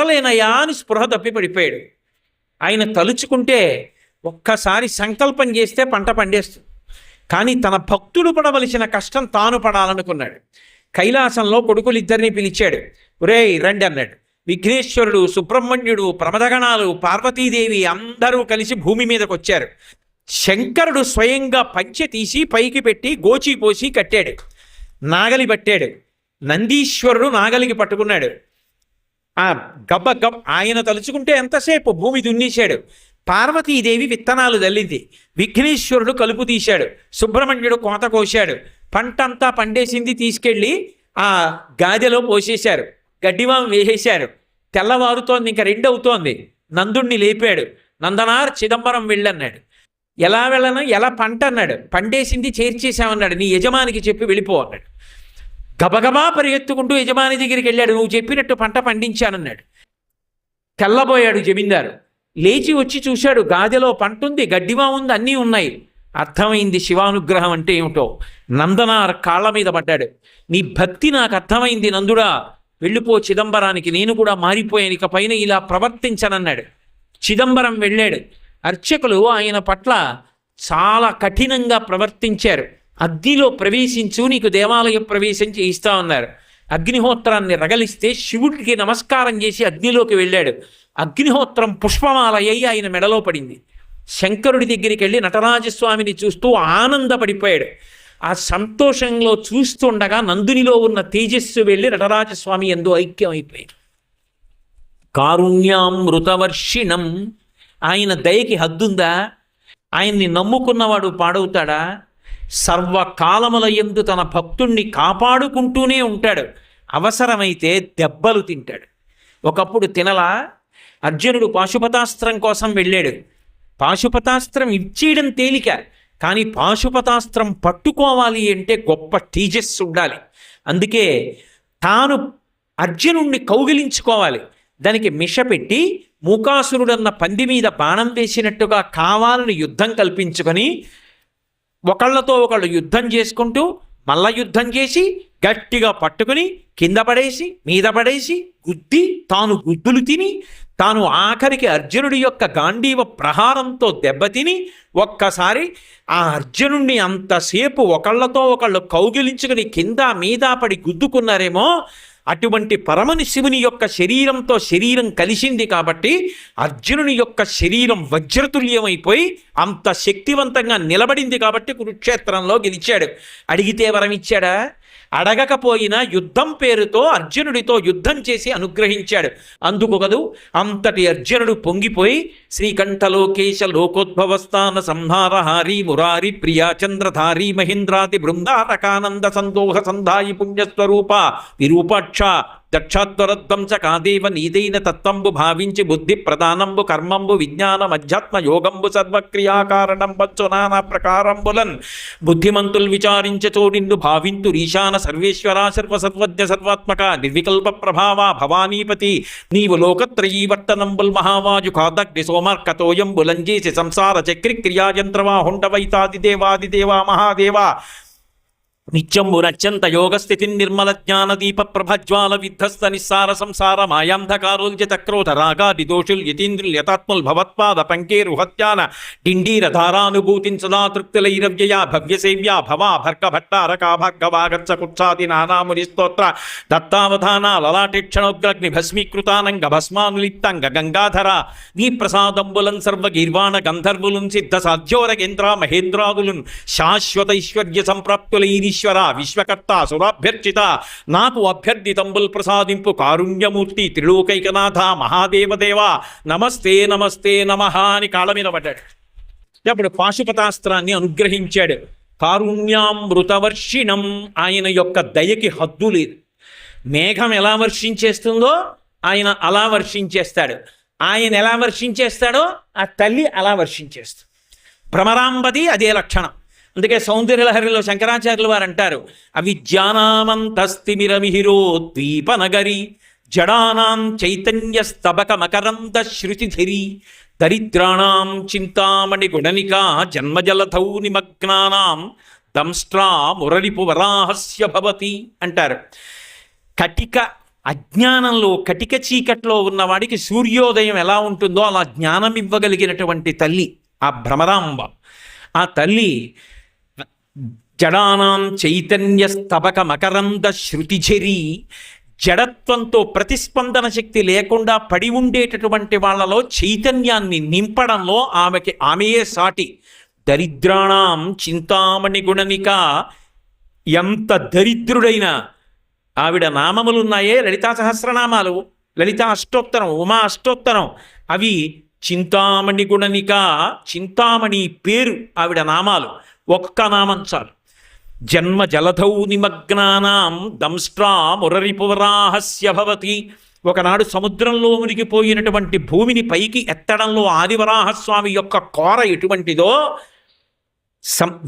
పడలేనయా అని స్పృహ తప్పి పడిపోయాడు. ఆయన తలుచుకుంటే ఒక్కసారి సంకల్పం చేస్తే పంట పండేస్తుంది. కానీ తన భక్తుడు పడవలసిన కష్టం తాను పడాలనుకున్నాడు. కైలాసంలో కొడుకులిద్దరినీ పిలిచాడు. ఒరేయ్ రండి అన్నాడు. విఘ్నేశ్వరుడు, సుబ్రహ్మణ్యుడు, ప్రమదగణాలు, పార్వతీదేవి అందరూ కలిసి భూమి మీదకి వచ్చారు. శంకరుడు స్వయంగా పంచె తీసి పైకి పెట్టి గోచి పోసి కట్టాడు. నాగలి పట్టాడు. నందీశ్వరుడు నాగలికి పట్టుకున్నాడు. ఆ గబ్బ ఆయన తలుచుకుంటే ఎంతసేపు భూమి దున్నేశాడు. పార్వతీదేవి విత్తనాలు చల్లింది. విఘ్నేశ్వరుడు కలుపు తీశాడు. సుబ్రహ్మణ్యుడు కోత కోశాడు. పంటంతా పండేసింది. తీసుకెళ్ళి ఆ గాదెలో పోసేశారు. గడ్డివాం వేసేశారు. తెల్లవారుతోంది, ఇంకా 2 అవుతోంది. నందుణ్ణి లేపాడు. నందనార్ చిదంబరం వెళ్ళన్నాడు. ఎలా వెళ్ళను, ఎలా పంట అన్నాడు. పండేసింది చేర్చేశామన్నాడు. నీ యజమానికి చెప్పి వెళ్ళిపో అన్నాడు. గబగబా పరిగెత్తుకుంటూ యజమాని దగ్గరికి వెళ్ళాడు. నువ్వు చెప్పినట్టు పంట పండించానన్నాడు. తెల్లబోయాడు జమీందారు. లేచి వచ్చి చూశాడు. గాదెలో పంట ఉంది, గడ్డివా ఉంది, అన్నీ ఉన్నాయి. అర్థమైంది శివానుగ్రహం అంటే ఏమిటో. నందనార్ కాళ్ళ మీద పడ్డాడు. నీ భక్తి నాకు అర్థమైంది నందుడా, వెళ్ళిపో చిదంబరానికి, నేను కూడా మారిపోయాను, ఇక పైన ఇలా ప్రవర్తించనన్నాడు. చిదంబరం వెళ్ళాడు. అర్చకులు ఆయన పట్ల చాలా కఠినంగా ప్రవర్తించారు. అగ్నిలో ప్రవేశించు, నీకు దేవాలయ ప్రవేశం చేయిస్తా ఉన్నారు. అగ్నిహోత్రాన్ని రగలిస్తే శివుడికి నమస్కారం చేసి అగ్నిలోకి వెళ్ళాడు. అగ్నిహోత్రం పుష్పమాల అయి ఆయన మెడలో పడింది. శంకరుడి దగ్గరికి వెళ్ళి నటరాజస్వామిని చూస్తూ ఆనందపడిపోయాడు. ఆ సంతోషంలో చూస్తుండగా నందునిలో ఉన్న తేజస్సు వెళ్ళి నటరాజస్వామి యందు ఐక్యం అయిపోయాడు. కారుణ్యామృతవర్షిణం, ఆయన దయకి హద్దుందా? ఆయన్ని నమ్ముకున్నవాడు పాడవుతాడా? సర్వకాలముల యందు తన భక్తుణ్ణి కాపాడుకుంటూనే ఉంటాడు. అవసరమైతే దెబ్బలు తింటాడు. ఒకప్పుడు తినలా. అర్జునుడు పాశుపతాస్త్రం కోసం వెళ్ళాడు. పాశుపతాస్త్రం ఇచ్చేయడం తేలిక, కానీ పాశుపతాస్త్రం పట్టుకోవాలి అంటే గొప్ప తేజస్సు ఉండాలి. అందుకే తాను అర్జునుణ్ణి కౌగిలించుకోవాలి. దానికి మిష పెట్టి మూకాసురుడన్న పంది మీద బాణం వేసినట్టుగా కావాలని యుద్ధం కల్పించుకొని ఒకళ్ళతో ఒకళ్ళు యుద్ధం చేసుకుంటూ మల్ల యుద్ధం చేసి గట్టిగా పట్టుకుని కింద పడేసి మీద పడేసి గుద్ది తాను గుద్దులు తిని తాను ఆఖరికి అర్జునుడి యొక్క గాంధీవ ప్రహారంతో దెబ్బతిని ఒక్కసారి ఆ అర్జునుడిని అంతసేపు ఒకళ్ళతో ఒకళ్ళు కౌగిలించుకుని కింద మీద పడి గుద్దుకున్నారేమో. అటువంటి పరమని శివుని యొక్క శరీరంతో శరీరం కలిసింది కాబట్టి అర్జునుని యొక్క శరీరం వజ్రతుల్యమైపోయి అంత శక్తివంతంగా నిలబడింది కాబట్టి కురుక్షేత్రంలో గెలిచాడు. అడిగితే వరం ఇచ్చాడా? అడగకపోయినా యుద్ధం పేరుతో అర్జునుడితో యుద్ధం చేసి అనుగ్రహించాడు. అందుకు కదూ అంతటి అర్జునుడు పొంగిపోయి శ్రీకంఠలోకేశ లోకోద్భవస్థాన సంహారహారి మురారి ప్రియా చంద్రధారి మహేంద్రాది బృందారకానంద సందోహ సంధాయి పుణ్యస్వరూప విరూపాక్ష దక్షాత్వరధ్వంస కాదేవ నీదైన తత్వంబు భావించి బుద్ధి ప్రధానంబు కర్మంబు విజ్ఞానం అధ్యాత్మ యోగంబు సర్వక్రియాకారణం వచ్చు నానా ప్రకారంబులన్ బుద్ధిమంతులు విచారించచో నిన్ను భావింతు ఈశాన సర్వేశ్వర సర్వసర్వజ్ఞ సర్వాత్మక నిర్వికల్ప ప్రభావ భవానీపతి నీవు లోకత్రయీవర్తనంబుల్ మహావాజు కాదగ్ని సోమార్కతోయంబులంజేసి సంసార చక్రి క్రియాయంత్రవా హుండవైతాది దేవాదిదేవా మహాదేవా నిత్యంబు నత్యంత యోగస్థితి నిర్మల జ్ఞాన దీప ప్రభజ్వాల విధ్వస్త నిస్సార సంసార మాయాంధకారోల్జిత క్రోధ రాగాది దోషుల్ యతీంద్రుల్ యతాత్ముల్ భవత్పాద పంకేరుహత్యాన డిండీర ధారానుభూతిన్ సదా తృప్తిలైరవ్యయా భవ్యసేవ్యా భవా భర్క భట్టారకా భార్గవాగచ్చ కుక్షాది నానాముని స్తోత్ర దత్తావధాన లలాటేక్షణోగ్రగ్ని భస్మీకృతానంగ భస్మానులిప్తంగ గంగాధర నీ ప్రసాదంబులన్ సర్వగీర్వాణ గంధర్వులున్ సిద్ధ సాధ్యోరగేంద్ర మహేంద్రాదులున్ శాశ్వతైశ్వర్య సంప్రాప్తులైరి ఈశ్వర విశ్వకర్త సురాభ్యర్చిత నాకు అభ్యర్థితంబుల్ ప్రసాదింపు కారుణ్యమూర్తి త్రిలోకైకనాథ మహాదేవదేవ నమస్తే నమస్తే నమః అని కాళ్ళ మీద పడ్డాడు. అప్పుడు పాశుపతాస్త్రాన్ని అనుగ్రహించాడు. కారుణ్యామృతవర్షిణం, ఆయన యొక్క దయకి హద్దు లేదు. మేఘం ఎలా వర్షించేస్తుందో ఆయన అలా వర్షించేస్తాడు. ఆయన ఎలా వర్షించేస్తాడో ఆ తల్లి అలా వర్షించేస్తుంది. భ్రమరాంబది అదే లక్షణం. అందుకే సౌందర్యలహరిలో శంకరాచార్యులు వారు అంటారు, అవిద్యానామంతస్తిమిరమిహిరో ద్వీపనగరి జడానాం చైతన్య స్తబక మకరంద శృతిధిరి దరిద్రాణం చింతామణి గుణనికా జన్మజలధౌ నిమగ్నానాం దంష్ట్రా మురళిపు వరాహస్య భవతి అంటారు. కటిక అజ్ఞానంలో కటిక చీకట్లో ఉన్నవాడికి సూర్యోదయం ఎలా ఉంటుందో అలా జ్ఞానం ఇవ్వగలిగినటువంటి తల్లి ఆ భ్రమరాంబ. ఆ తల్లి జడానాం చైతన్య స్తబక మకరంద శృతిఝరి, జడత్వంతో ప్రతిస్పందన శక్తి లేకుండా పడి ఉండేటటువంటి వాళ్ళలో చైతన్యాన్ని నింపడంలో ఆమెయే సాటి. దరిద్రాణం చింతామణి గుణనిక, ఎంత దరిద్రుడైనా ఆవిడ నామములున్నాయే లలితా సహస్రనామాలు, లలితా అష్టోత్తరం, ఉమా అష్టోత్తరం, అవి చింతామణి గుణనిక, చింతామణి పేరు ఆవిడ నామాలు. ఒక్క నామం చాలు. జన్మ జలధౌ నిమగ్నానాం దంష్ట్రా మురరిపువరాహస్య భవతి. ఒకనాడు సముద్రంలో మునిగిపోయినటువంటి భూమిని పైకి ఎత్తడంలో ఆదివరాహస్వామి యొక్క కోర ఎటువంటిదో,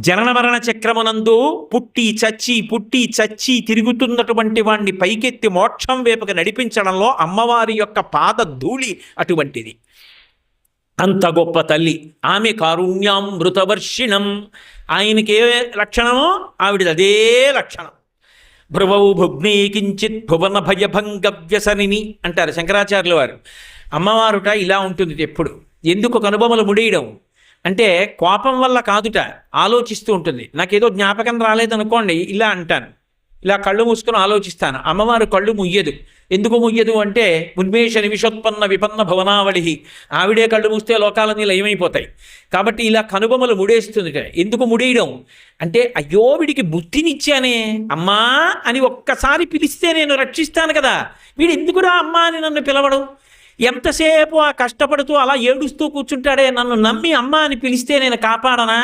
జనన మరణ చక్రమునందు పుట్టి చచ్చి తిరుగుతున్నటువంటి వాణ్ణి పైకెత్తి మోక్షం వైపుకి నడిపించడంలో అమ్మవారి యొక్క పాద ధూళి అటువంటిది. అంత గొప్ప తల్లి ఆమె. కారుణ్యామృతవర్షిణం, ఆయనకి ఏ లక్షణమో ఆవిడది అదే లక్షణం. భ్రువౌ భుగ్నే కించిత్ భువన భయభంగ వ్యసనిని అంటారు శంకరాచార్యుల వారు. అమ్మవారుట ఇలా ఉంటుంది ఎప్పుడు. ఎందుకు కనుబొమలు ముడియడం అంటే కోపం వల్ల కాదుట, ఆలోచిస్తూ ఉంటుంది. నాకేదో జ్ఞాపకం రాలేదనుకోండి, ఇలా అంటాను, ఇలా కళ్ళు మూసుకొని ఆలోచిస్తాను. అమ్మవారు కళ్ళు ముయ్యదు. ఎందుకు ముయ్యదు అంటే ఉన్మేష నిమిషోత్పన్న విపన్న భవనావళి, ఆవిడే కళ్ళు మూస్తే లోకాలన్నీ లయమైపోతాయి. కాబట్టి ఇలా కనుబొమలు ముడేస్తుంది. ఎందుకు ముడేయడం అంటే, అయ్యో వీడికి బుద్ధినిచ్చానే, అమ్మా అని ఒక్కసారి పిలిస్తే నేను రక్షిస్తాను కదా, వీడు ఎందుకురా అమ్మా అని నన్ను పిలవడం, ఎంతసేపు ఆ కష్టపడుతూ అలా ఏడుస్తూ కూర్చుంటాడే, నన్ను నమ్మి అమ్మ అని పిలిస్తే నేను కాపాడనా.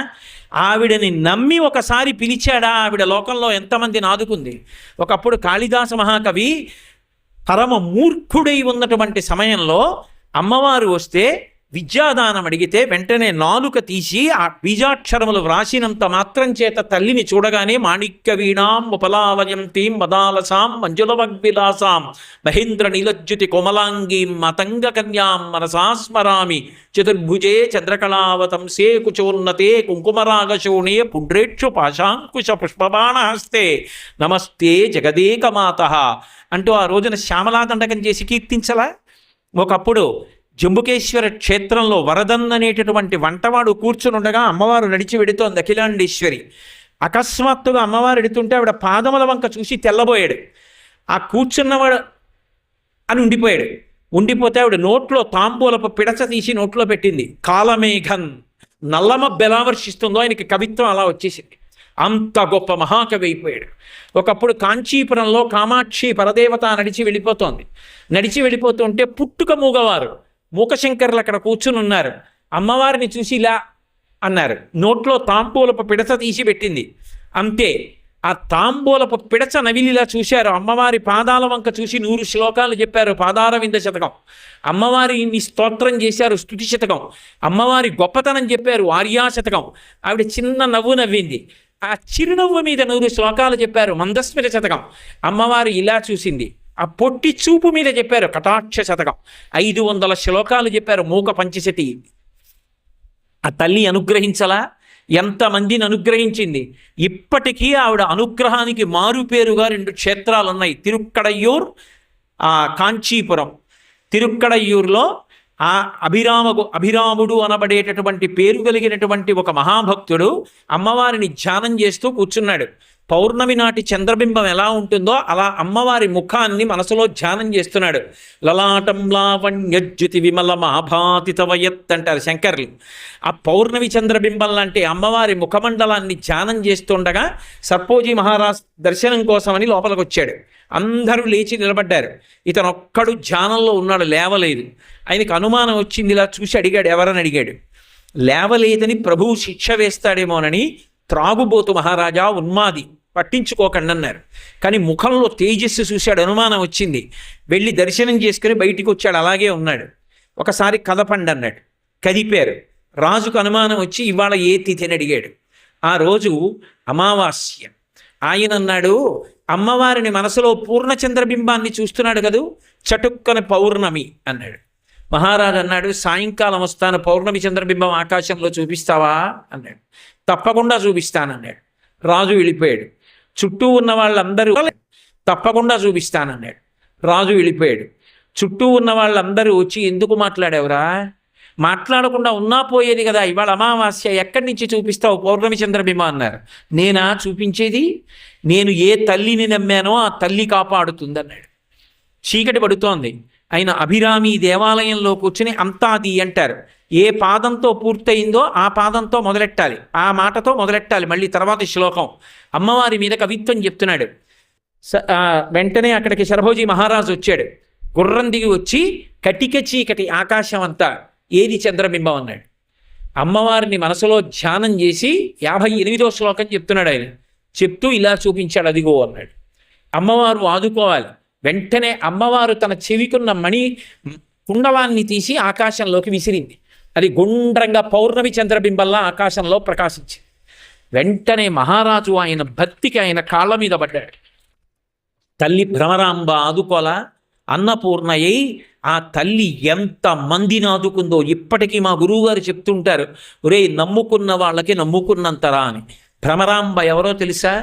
ఆవిడని నమ్మి ఒకసారి పిలిచాడా, ఆవిడ లోకంలో ఎంతమందిని ఆదుకుంది. ఒకప్పుడు కాళిదాస మహాకవి పరమ మూర్ఖుడై ఉన్నటువంటి సమయంలో అమ్మవారు వస్తే విద్యాదానం అడిగితే వెంటనే నాలుక తీసి ఆ బీజాక్షరములు వ్రాసినంత మాత్రం చేత తల్లిని చూడగానే మాణిక్య వీణాం ఉపలావయంతీం మదాలసాం మంజులవగ్విలాసాం మహేంద్ర నీలజ్యుతి కోమలాంగీం మతంగ కన్యాం మనసాస్మరామి చతుర్భుజే చంద్రకళావతంసే కుచోన్నతే కుంకుమరాగశోణే పుండ్రేక్షు పాశాంకుశ పుష్పబాణహస్తే నమస్తే జగదేకమాతః అంటూ ఆ రోజున శ్యామలాదండకం చేసి కీర్తించలా. ఒకప్పుడు జంబుకేశ్వర క్షేత్రంలో వరదన్ అనేటటువంటి వంటవాడు కూర్చుని ఉండగా అమ్మవారు నడిచి వెడుతోంది, అఖిలాండేశ్వరి. అకస్మాత్తుగా అమ్మవారు ఎడుతుంటే ఆవిడ పాదముల వంక చూసి తెల్లబోయాడు. ఆ కూర్చున్నవాడు అని ఉండిపోతే ఆవిడ నోట్లో తాంబూలపు పిడచ తీసి నోట్లో పెట్టింది. కాలమేఘన్, నల్లమబ్బు ఎలా వర్షిస్తుందో ఆయనకి కవిత్వం అలా వచ్చేసింది. అంత గొప్ప మహాకవి అయిపోయాడు. ఒకప్పుడు కాంచీపురంలో కామాక్షి పరదేవత నడిచి వెళ్ళిపోతుంటే పుట్టుక మూగవారు మూకశంకర్లు అక్కడ కూర్చుని ఉన్నారు. అమ్మవారిని చూసి ఇలా అన్నారు, నోట్లో తాంబూలపు పిడచ తీసి పెట్టింది. అంతే, ఆ తాంబూలపు పిడచ నవిలిలా చూశారు. అమ్మవారి పాదాల వంక చూసి 100 శ్లోకాలు చెప్పారు, పాదారవింద శతకం. అమ్మవారిని స్తోత్రం చేశారు, స్తుతి శతకం. అమ్మవారి గొప్పతనం చెప్పారు, ఆర్యా శతకం. ఆవిడ చిన్న నవ్వు నవ్వింది. ఆ చిరునవ్వు మీద 100 శ్లోకాలు చెప్పారు, మందస్మిత శతకం. అమ్మవారు ఇలా చూసింది. ఆ పొట్టి చూపు మీద చెప్పారు, కటాక్ష శతకం. 500 శ్లోకాలు చెప్పారు, మూక పంచశతి. ఆ తల్లి అనుగ్రహించలా, ఎంతమందిని అనుగ్రహించింది. ఇప్పటికీ ఆవిడ అనుగ్రహానికి మారుపేరుగా 2 క్షేత్రాలు ఉన్నాయి, తిరుక్కడయ్యూర్, కాంచీపురం. తిరుక్కడయ్యూరులో ఆ అభిరాముడు అనబడేటటువంటి పేరు కలిగినటువంటి ఒక మహాభక్తుడు అమ్మవారిని ధ్యానం చేస్తూ కూర్చున్నాడు. పౌర్ణమి నాటి చంద్రబింబం ఎలా ఉంటుందో అలా అమ్మవారి ముఖాన్ని మనసులో ధ్యానం చేస్తున్నాడు. లలాటం లావణ్యజ్యుతి విమల మహాభాతితవయత్ అంటారు శంకర్లు. ఆ పౌర్ణమి చంద్రబింబం లాంటి అమ్మవారి ముఖమండలాన్ని ధ్యానం చేస్తుండగా సర్పోజీ మహారాజ్ దర్శనం కోసమని లోపలికి వచ్చాడు. అందరూ లేచి నిలబడ్డారు. ఇతను ఒక్కడు ధ్యానంలో ఉన్నాడు, లేవలేదు. ఆయనకు అనుమానం వచ్చింది, ఇలా చూసి అడిగాడు, ఎవరని అడిగాడు. లేవలేదని ప్రభువు శిక్ష వేస్తాడేమోనని త్రాగుబోతు మహారాజా, ఉన్మాది, పట్టించుకోకండి అన్నారు. కానీ ముఖంలో తేజస్సు చూశాడు, అనుమానం వచ్చింది. వెళ్ళి దర్శనం చేసుకుని బయటికి వచ్చాడు, అలాగే ఉన్నాడు. ఒకసారి కదపండి అన్నాడు, కదిపారు. రాజుకు అనుమానం వచ్చి ఇవాళ ఏ తిథిని అడిగాడు. ఆ రోజు అమావాస్య. ఆయన అన్నాడు, అమ్మవారిని మనసులో పూర్ణచంద్రబింబాన్ని చూస్తున్నాడు కదూ, చటుక్కన పౌర్ణమి అన్నాడు. మహారాజు అన్నాడు, సాయంకాలం వస్తాను, పౌర్ణమి చంద్రబింబం ఆకాశంలో చూపిస్తావా అన్నాడు. తప్పకుండా చూపిస్తానన్నాడు. రాజు వెళ్ళిపోయాడు. చుట్టూ ఉన్న వాళ్ళందరూ తప్పకుండా చూపిస్తానన్నాడు. రాజు వెళ్ళిపోయాడు. చుట్టూ ఉన్న వాళ్ళందరూ వచ్చి, ఎందుకు మాట్లాడావురా? మాట్లాడకుండా ఉన్నా పోయేది కదా, ఇవాళ అమావాస్య, ఎక్కడి నుంచి చూపిస్తావు పౌర్ణమి చంద్రబింబ అన్నారు. నేనా చూపించేది? నేను ఏ తల్లిని నమ్మానో ఆ తల్లి కాపాడుతుందన్నాడు. చీకటి పడుతోంది. ఆయన అభిరామి దేవాలయంలో కూర్చుని అంతాది అంటారు. ఏ పాదంతో పూర్తయిందో ఆ పాదంతో మొదలెట్టాలి, ఆ మాటతో మొదలెట్టాలి. మళ్ళీ తర్వాత శ్లోకం. అమ్మవారి మీద కవిత్వం చెప్తున్నాడు. వెంటనే అక్కడికి శరభోజీ మహారాజు వచ్చాడు. గుర్రం దిగి వచ్చి, కటిక చీకటి ఆకాశం అంతా, ఏది చంద్రబింబం అన్నాడు. అమ్మవారిని మనసులో ధ్యానం చేసి 58వ శ్లోకం చెప్తున్నాడు ఆయన. చెప్తూ ఇలా చూపించాడు, అదిగో అన్నాడు. అమ్మవారు ఆదుకోవాలి. వెంటనే అమ్మవారు తన చెవికున్న మణి కుండవాన్ని తీసి ఆకాశంలోకి విసిరింది. అది గుండ్రంగా పౌర్ణమి చంద్రబింబల్లా ఆకాశంలో ప్రకాశించింది. వెంటనే మహారాజు ఆయన భక్తికి ఆయన కాళ్ళ మీద పడ్డాడు. తల్లి భ్రమరాంబ ఆదుకోలా, అన్నపూర్ణయ్యి ఆ తల్లి ఎంత మందిని ఆదుకుందో ఇప్పటికీ మా గురువుగారు చెప్తుంటారు. ఒరే, నమ్ముకున్న వాళ్ళకి నమ్ముకున్నంతరా అని. భ్రమరాంబ ఎవరో తెలుసా?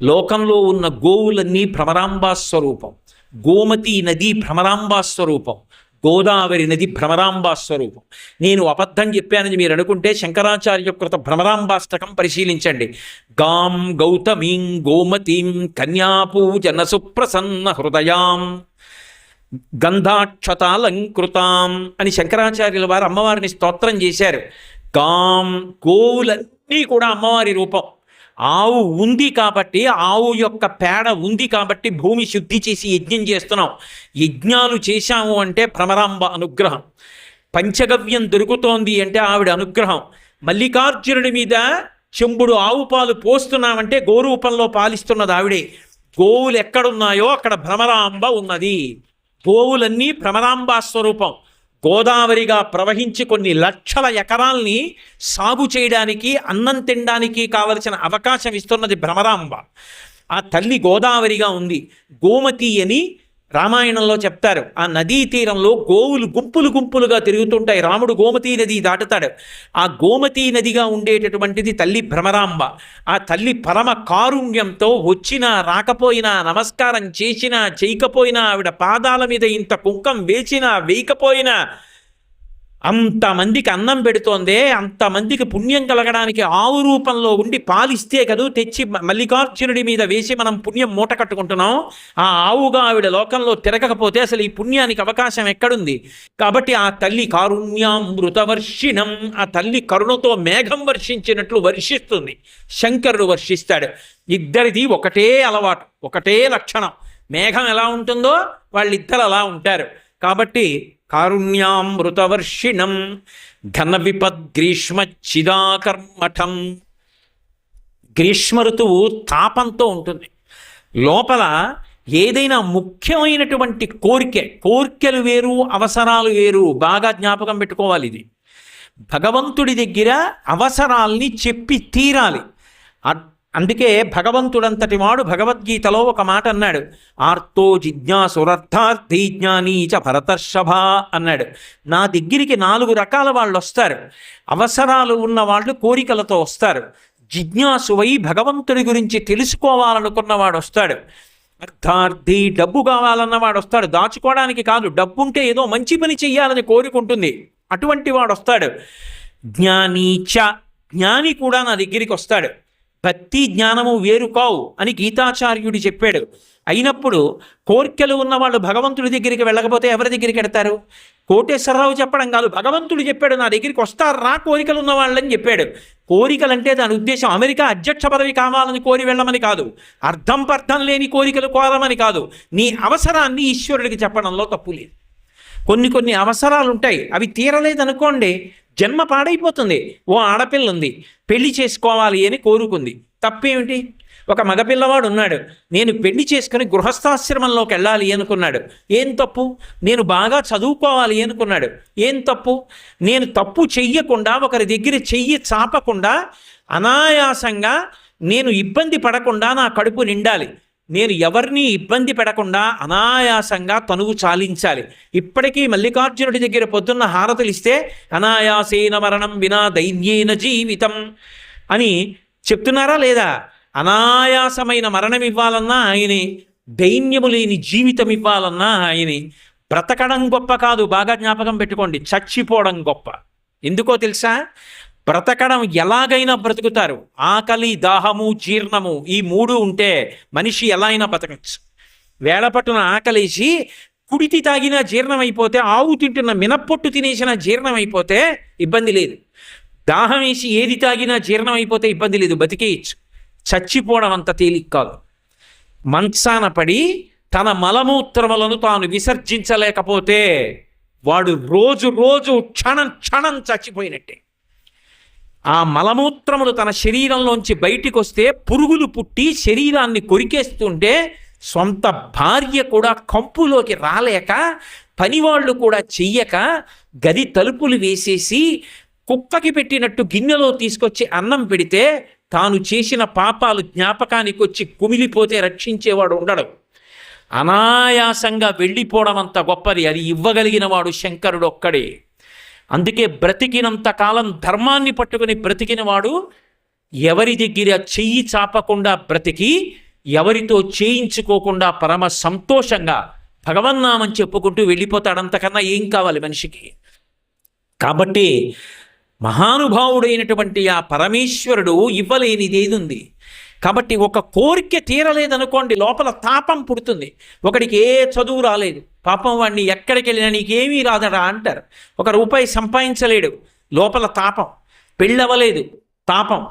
లోకంలో ఉన్న గోవులన్నీ భ్రమరాంబా స్వరూపం. గోమతి నది భ్రమరాంబా స్వరూపం. గోదావరి నది భ్రమరాంబా స్వరూపం. నేను అబద్ధం చెప్పానని మీరు అనుకుంటే శంకరాచార్య కృత భ్రమరాంబాష్టకం పరిశీలించండి. గాం గౌతమీం గోమతీం కన్యాపూజన సుప్రసన్న హృదయాం గంధాక్షతాలంకృతాం అని శంకరాచార్యుల వారు అమ్మవారిని స్తోత్రం చేశారు. గాం, గోవులన్నీ కూడా అమ్మవారి రూపం. ఆవు ఉంది కాబట్టి, ఆవు యొక్క పేడ ఉంది కాబట్టి భూమి శుద్ధి చేసి యజ్ఞం చేస్తున్నాం. యజ్ఞాలు చేశాము అంటే భ్రమరాంబ అనుగ్రహం. పంచగవ్యం దొరుకుతోంది అంటే ఆవిడ అనుగ్రహం. మల్లికార్జునుడి మీద చెంబుడు ఆవు పాలు పోస్తున్నామంటే గోరూపంలో పాలిస్తున్నది ఆవిడే. గోవులు ఎక్కడున్నాయో అక్కడ భ్రమరాంబ ఉన్నది. గోవులన్నీ భ్రమరాంబా స్వరూపం. గోదావరిగా ప్రవహించి కొన్ని లక్షల ఎకరాల్ని సాగు చేయడానికి, అన్నం తినడానికి కావలసిన అవకాశం ఇస్తున్నది భ్రమరాంబ. ఆ తల్లి గోదావరిగా ఉంది. గోమతి అని రామాయణంలో చెప్తారు. ఆ నదీ తీరంలో గోవులు గుంపులు గుంపులుగా తిరుగుతుంటాయి. రాముడు గోమతీ నది దాటుతాడు. ఆ గోమతీ నదిగా ఉండేటటువంటిది తల్లి భ్రమరాంబ. ఆ తల్లి పరమ కారుణ్యంతో వచ్చినా రాకపోయినా, నమస్కారం చేసినా చేయకపోయినా, ఆవిడ పాదాల మీద ఇంత కుంకం వేసినా వేయకపోయినా అంతమందికి అన్నం పెడుతోందే, అంతమందికి పుణ్యం కలగడానికి ఆవు రూపంలో ఉండి పాలిస్తే కదూ తెచ్చి మల్లికార్జునుడి మీద వేసి మనం పుణ్యం మూట కట్టుకుంటున్నాం. ఆ ఆవుగా ఆవిడ లోకంలో తిరగకపోతే అసలు ఈ పుణ్యానికి అవకాశం ఎక్కడుంది? కాబట్టి ఆ తల్లి కారుణ్యామృతవర్షిణం, ఆ తల్లి కరుణతో మేఘం వర్షించినట్లు వర్షిస్తుంది. శంకరుడు వర్షిస్తాడు. ఇద్దరిది ఒకటే అలవాటు, ఒకటే లక్షణం. మేఘం ఎలా ఉంటుందో వాళ్ళిద్దరు అలా ఉంటారు. కాబట్టి కారుణ్యామృతవర్షిణం ఘన విపద్గ్రీష్మచ్చిదాకర్మఠం. గ్రీష్మ ఋతువు తాపంతో ఉంటుంది. లోపల ఏదైనా ముఖ్యమైనటువంటి కోరికలు వేరు, అవసరాలు వేరు. బాగా జ్ఞాపకం పెట్టుకోవాలి. ఇది భగవంతుడి దగ్గర అవసరాల్ని చెప్పి తీరాలి. అందుకే భగవంతుడంతటి వాడు భగవద్గీతలో ఒక మాట అన్నాడు. ఆర్తో జిజ్ఞాసురర్థార్థీ జ్ఞానీ చ భరతర్షభ అన్నాడు. నా దగ్గరికి 4 రకాల వాళ్ళు వస్తారు. అవసరాలు ఉన్న వాళ్ళు కోరికలతో వస్తారు. జిజ్ఞాసువై భగవంతుడి గురించి తెలుసుకోవాలనుకున్నవాడు వస్తాడు. అర్థార్థి, డబ్బు కావాలన్నవాడు వస్తాడు. దాచుకోవడానికి కాదు, డబ్బుంటే ఏదో మంచి పని చెయ్యాలని కోరుకుంటుంది, అటువంటి వాడు వస్తాడు. జ్ఞానీచ, జ్ఞాని కూడా నా దగ్గరికి వస్తాడు. భక్తి జ్ఞానము వేరు కావు అని గీతాచార్యుడు చెప్పాడు. అయినప్పుడు కోర్కెలు ఉన్నవాళ్ళు భగవంతుడి దగ్గరికి వెళ్ళకపోతే ఎవరి దగ్గరికి వెడతారు? కోటేశ్వరరావు చెప్పడం కాదు, భగవంతుడు చెప్పాడు నా దగ్గరికి వస్తారా కోరికలు ఉన్నవాళ్ళని చెప్పాడు. కోరికలంటే దాని ఉద్దేశం అమెరికా అధ్యక్ష పదవి కావాలని కోరి వెళ్ళమని కాదు, అర్థం పర్థం లేని కోరికలు కోరమని కాదు. నీ అవసరాన్ని ఈశ్వరుడికి చెప్పడంలో తప్పు లేదు. కొన్ని అవసరాలు ఉంటాయి, అవి తీరలేదనుకోండి జన్మ పాడైపోతుంది. ఓ ఆడపిల్ల ఉంది, పెళ్లి చేసుకోవాలి అని కోరుకుంది, తప్పేమిటి? ఒక మగపిల్లవాడు ఉన్నాడు, నేను పెళ్లి చేసుకుని గృహస్థాశ్రమంలోకి వెళ్ళాలి అనుకున్నాడు, ఏం తప్పు? నేను బాగా చదువుకోవాలి అనుకున్నాడు, ఏం తప్పు? నేను తప్పు చెయ్యకుండా, ఒకరి దగ్గర చెయ్యి చాపకుండా, అనాయాసంగా నేను ఇబ్బంది పడకుండా నా కడుపు నిండాలి. నేను ఎవరిని ఇబ్బంది పెడకుండా అనాయాసంగా తనువు చాలించాలి. ఇప్పటికీ మల్లికార్జునుడి దగ్గర పొద్దున్న హారతులు ఇస్తే అనాయాసేన మరణం వినా దైన్యేన జీవితం అని చెప్తున్నారా లేదా? అనాయాసమైన మరణం ఇవ్వాలన్నా ఆయనే, దైన్యము లేని జీవితం ఇవ్వాలన్నా ఆయనే. బ్రతకడం గొప్ప కాదు, బాగా జ్ఞాపకం పెట్టుకోండి, చచ్చిపోవడం గొప్ప. ఎందుకో తెలుసా? బ్రతకడం ఎలాగైనా బ్రతుకుతారు. ఆకలి, దాహము, జీర్ణము ఈ మూడు ఉంటే మనిషి ఎలా అయినా బతకచ్చు. వేళపట్టున ఆకలేసి కుడితి తాగినా జీర్ణం అయిపోతే, ఆవు తింటున్న మినప్పొట్టు తినేసిన జీర్ణం అయిపోతే ఇబ్బంది లేదు. దాహం వేసి ఏది తాగినా జీర్ణం అయిపోతే ఇబ్బంది లేదు, బతికేయచ్చు. చచ్చిపోవడం అంత తేలిక కాదు. మంచాన పడి తన మలమూత్రములను తాను విసర్జించలేకపోతే వాడు రోజు రోజు క్షణం క్షణం చచ్చిపోయినట్టే. ఆ మలమూత్రములు తన శరీరంలోంచి బయటికి వస్తే పురుగులు పుట్టి శరీరాన్ని కొరికేస్తుంటే సొంత భార్య కూడా కంపులోకి రాలేక, పనివాళ్ళు కూడా చెయ్యక, గది తలుపులు వేసేసి కుక్కకి పెట్టినట్టు గిన్నెలో తీసుకొచ్చి అన్నం పెడితే తాను చేసిన పాపాలు జ్ఞాపకానికి వచ్చి కుమిలిపోతే రక్షించేవాడు ఉండడు. అనాయాసంగా వెళ్ళిపోవడం అంత గొప్పది. అది ఇవ్వగలిగిన వాడు శంకరుడు ఒక్కడే. అందుకే బ్రతికినంత కాలం ధర్మాన్ని పట్టుకుని బ్రతికిన వాడు ఎవరి దగ్గర చెయ్యి చాపకుండా బ్రతికి, ఎవరితో చేయించుకోకుండా పరమ సంతోషంగా భగవన్నామం చెప్పుకుంటూ వెళ్ళిపోతాడు. అంతకన్నా ఏం కావాలి మనిషికి? కాబట్టి మహానుభావుడైనటువంటి ఆ పరమేశ్వరుడు ఇవ్వలేనిదేది ఉంది. కాబట్టి ఒక కోరిక తీరలేదనుకోండి, లోపల తాపం పుడుతుంది. ఒకడికి ఏ చదువు రాలేదు, పాపం వాడిని ఎక్కడికి వెళ్ళినా నీకేమీ రాదరా అంటారు. ఒక రూపాయి సంపాదించలేడు, లోపల తాపం. పెళ్ళవలేదు, తాపం.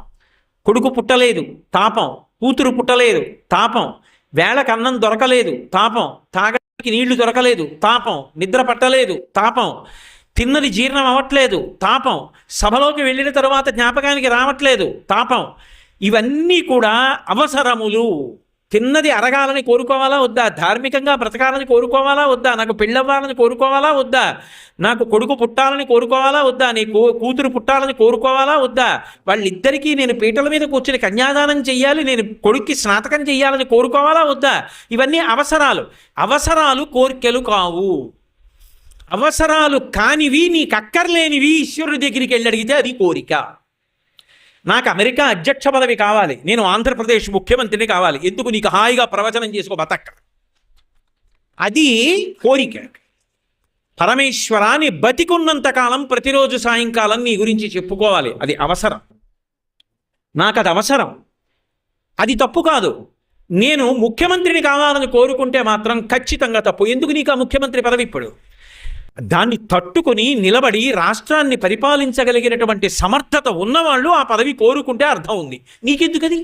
కొడుకు పుట్టలేదు, తాపం. కూతురు పుట్టలేదు, తాపం. వేళకు అన్నం దొరకలేదు, తాపం. తాగడానికి నీళ్లు దొరకలేదు, తాపం. నిద్ర పట్టలేదు, తాపం. తిన్నది జీర్ణం అవ్వట్లేదు, తాపం. సభలోకి వెళ్ళిన తరువాత జ్ఞాపకానికి రావట్లేదు, తాపం. ఇవన్నీ కూడా అవసరములు. తిన్నది అరగాలని కోరుకోవాలా వద్దా? ధార్మికంగా బ్రతకాలని కోరుకోవాలా వద్దా? నాకు పెళ్ళవ్వాలని కోరుకోవాలా వద్దా? నాకు కొడుకు పుట్టాలని కోరుకోవాలా వద్దా? నీ కూతురు పుట్టాలని కోరుకోవాలా వద్దా? వాళ్ళిద్దరికీ నేను పీటల మీద కూర్చొని కన్యాదానం చెయ్యాలి, నేను కొడుక్కి స్నాతకం చెయ్యాలని కోరుకోవాలా వద్దా? ఇవన్నీ అవసరాలు. అవసరాలు కోరికలు కావు. అవసరాలు కానివి, నీకు అక్కర్లేనివి ఈశ్వరుడి దగ్గరికి వెళ్ళి అడిగితే అది కోరిక. నాకు అమెరికా అధ్యక్ష పదవి కావాలి, నేను ఆంధ్రప్రదేశ్ ముఖ్యమంత్రిని కావాలి, ఎందుకు? నీకు హాయిగా ప్రవచనం చేసుకో బతక్క. అది కోరిక. పరమేశ్వరాన్ని బతికున్నంతకాలం ప్రతిరోజు సాయంకాలం నీ గురించి చెప్పుకోవాలి, అది అవసరం. నాకు అది అవసరం, అది తప్పు కాదు. నేను ముఖ్యమంత్రిని కావాలని కోరుకుంటే మాత్రం ఖచ్చితంగా తప్పు. ఎందుకు నీకు ఆ ముఖ్యమంత్రి పదవి? ఇప్పుడు దాన్ని తట్టుకుని నిలబడి రాష్ట్రాన్ని పరిపాలించగలిగినటువంటి సమర్థత ఉన్నవాళ్ళు ఆ పదవి కోరుకుంటే అర్థం ఉంది. నీకెందుకది?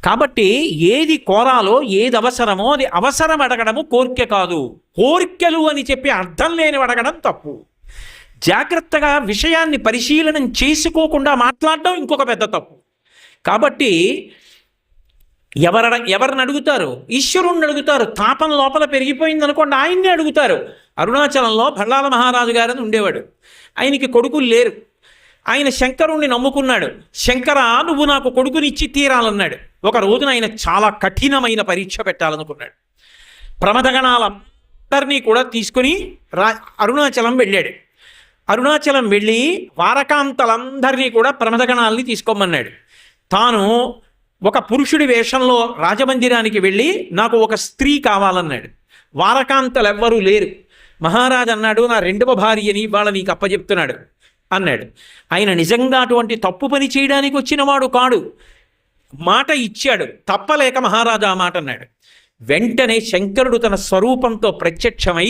కాబట్టి ఏది కోరాలో, ఏది అవసరమో అది అవసరం అడగడము కోరిక కాదు. కోరికలు అని చెప్పి అర్థం లేని అడగడం తప్పు. జాగ్రత్తగా విషయాన్ని పరిశీలనం చేసుకోకుండా మాట్లాడడం ఇంకొక పెద్ద తప్పు. కాబట్టి ఎవరిని అడుగుతారు? ఈశ్వరుణ్ణి అడుగుతారు. తాపం లోపల పెరిగిపోయింది అనుకోండి, ఆయన్ని అడుగుతారు. అరుణాచలంలో భళ్ళాల మహారాజు గారని ఉండేవాడు. ఆయనకి కొడుకులు లేరు. ఆయన శంకరుణ్ణి నమ్ముకున్నాడు. శంకర, నువ్వు నాకు కొడుకునిచ్చి తీరాలన్నాడు. ఒక రోజున ఆయన చాలా కఠినమైన పరీక్ష పెట్టాలనుకున్నాడు. ప్రమథగణాలందరినీ కూడా తీసుకుని అరుణాచలం వెళ్ళాడు. అరుణాచలం వెళ్ళి వారకాంతలందరినీ కూడా ప్రమథగణాలని తీసుకోమన్నాడు. తాను ఒక పురుషుడి వేషంలో రాజమందిరానికి వెళ్ళి నాకు ఒక స్త్రీ కావాలన్నాడు. వారకాంతలు ఎవ్వరూ లేరు. మహారాజు అన్నాడు, నా రెండవ భార్యని వాళ్ళ నీకు అప్పచెప్తున్నాడు అన్నాడు. ఆయన నిజంగా అటువంటి తప్పు పని చేయడానికి వచ్చినవాడు కాడు. మాట ఇచ్చాడు, తప్పలేక మహారాజా ఆ మాట అన్నాడు. వెంటనే శంకరుడు తన స్వరూపంతో ప్రత్యక్షమై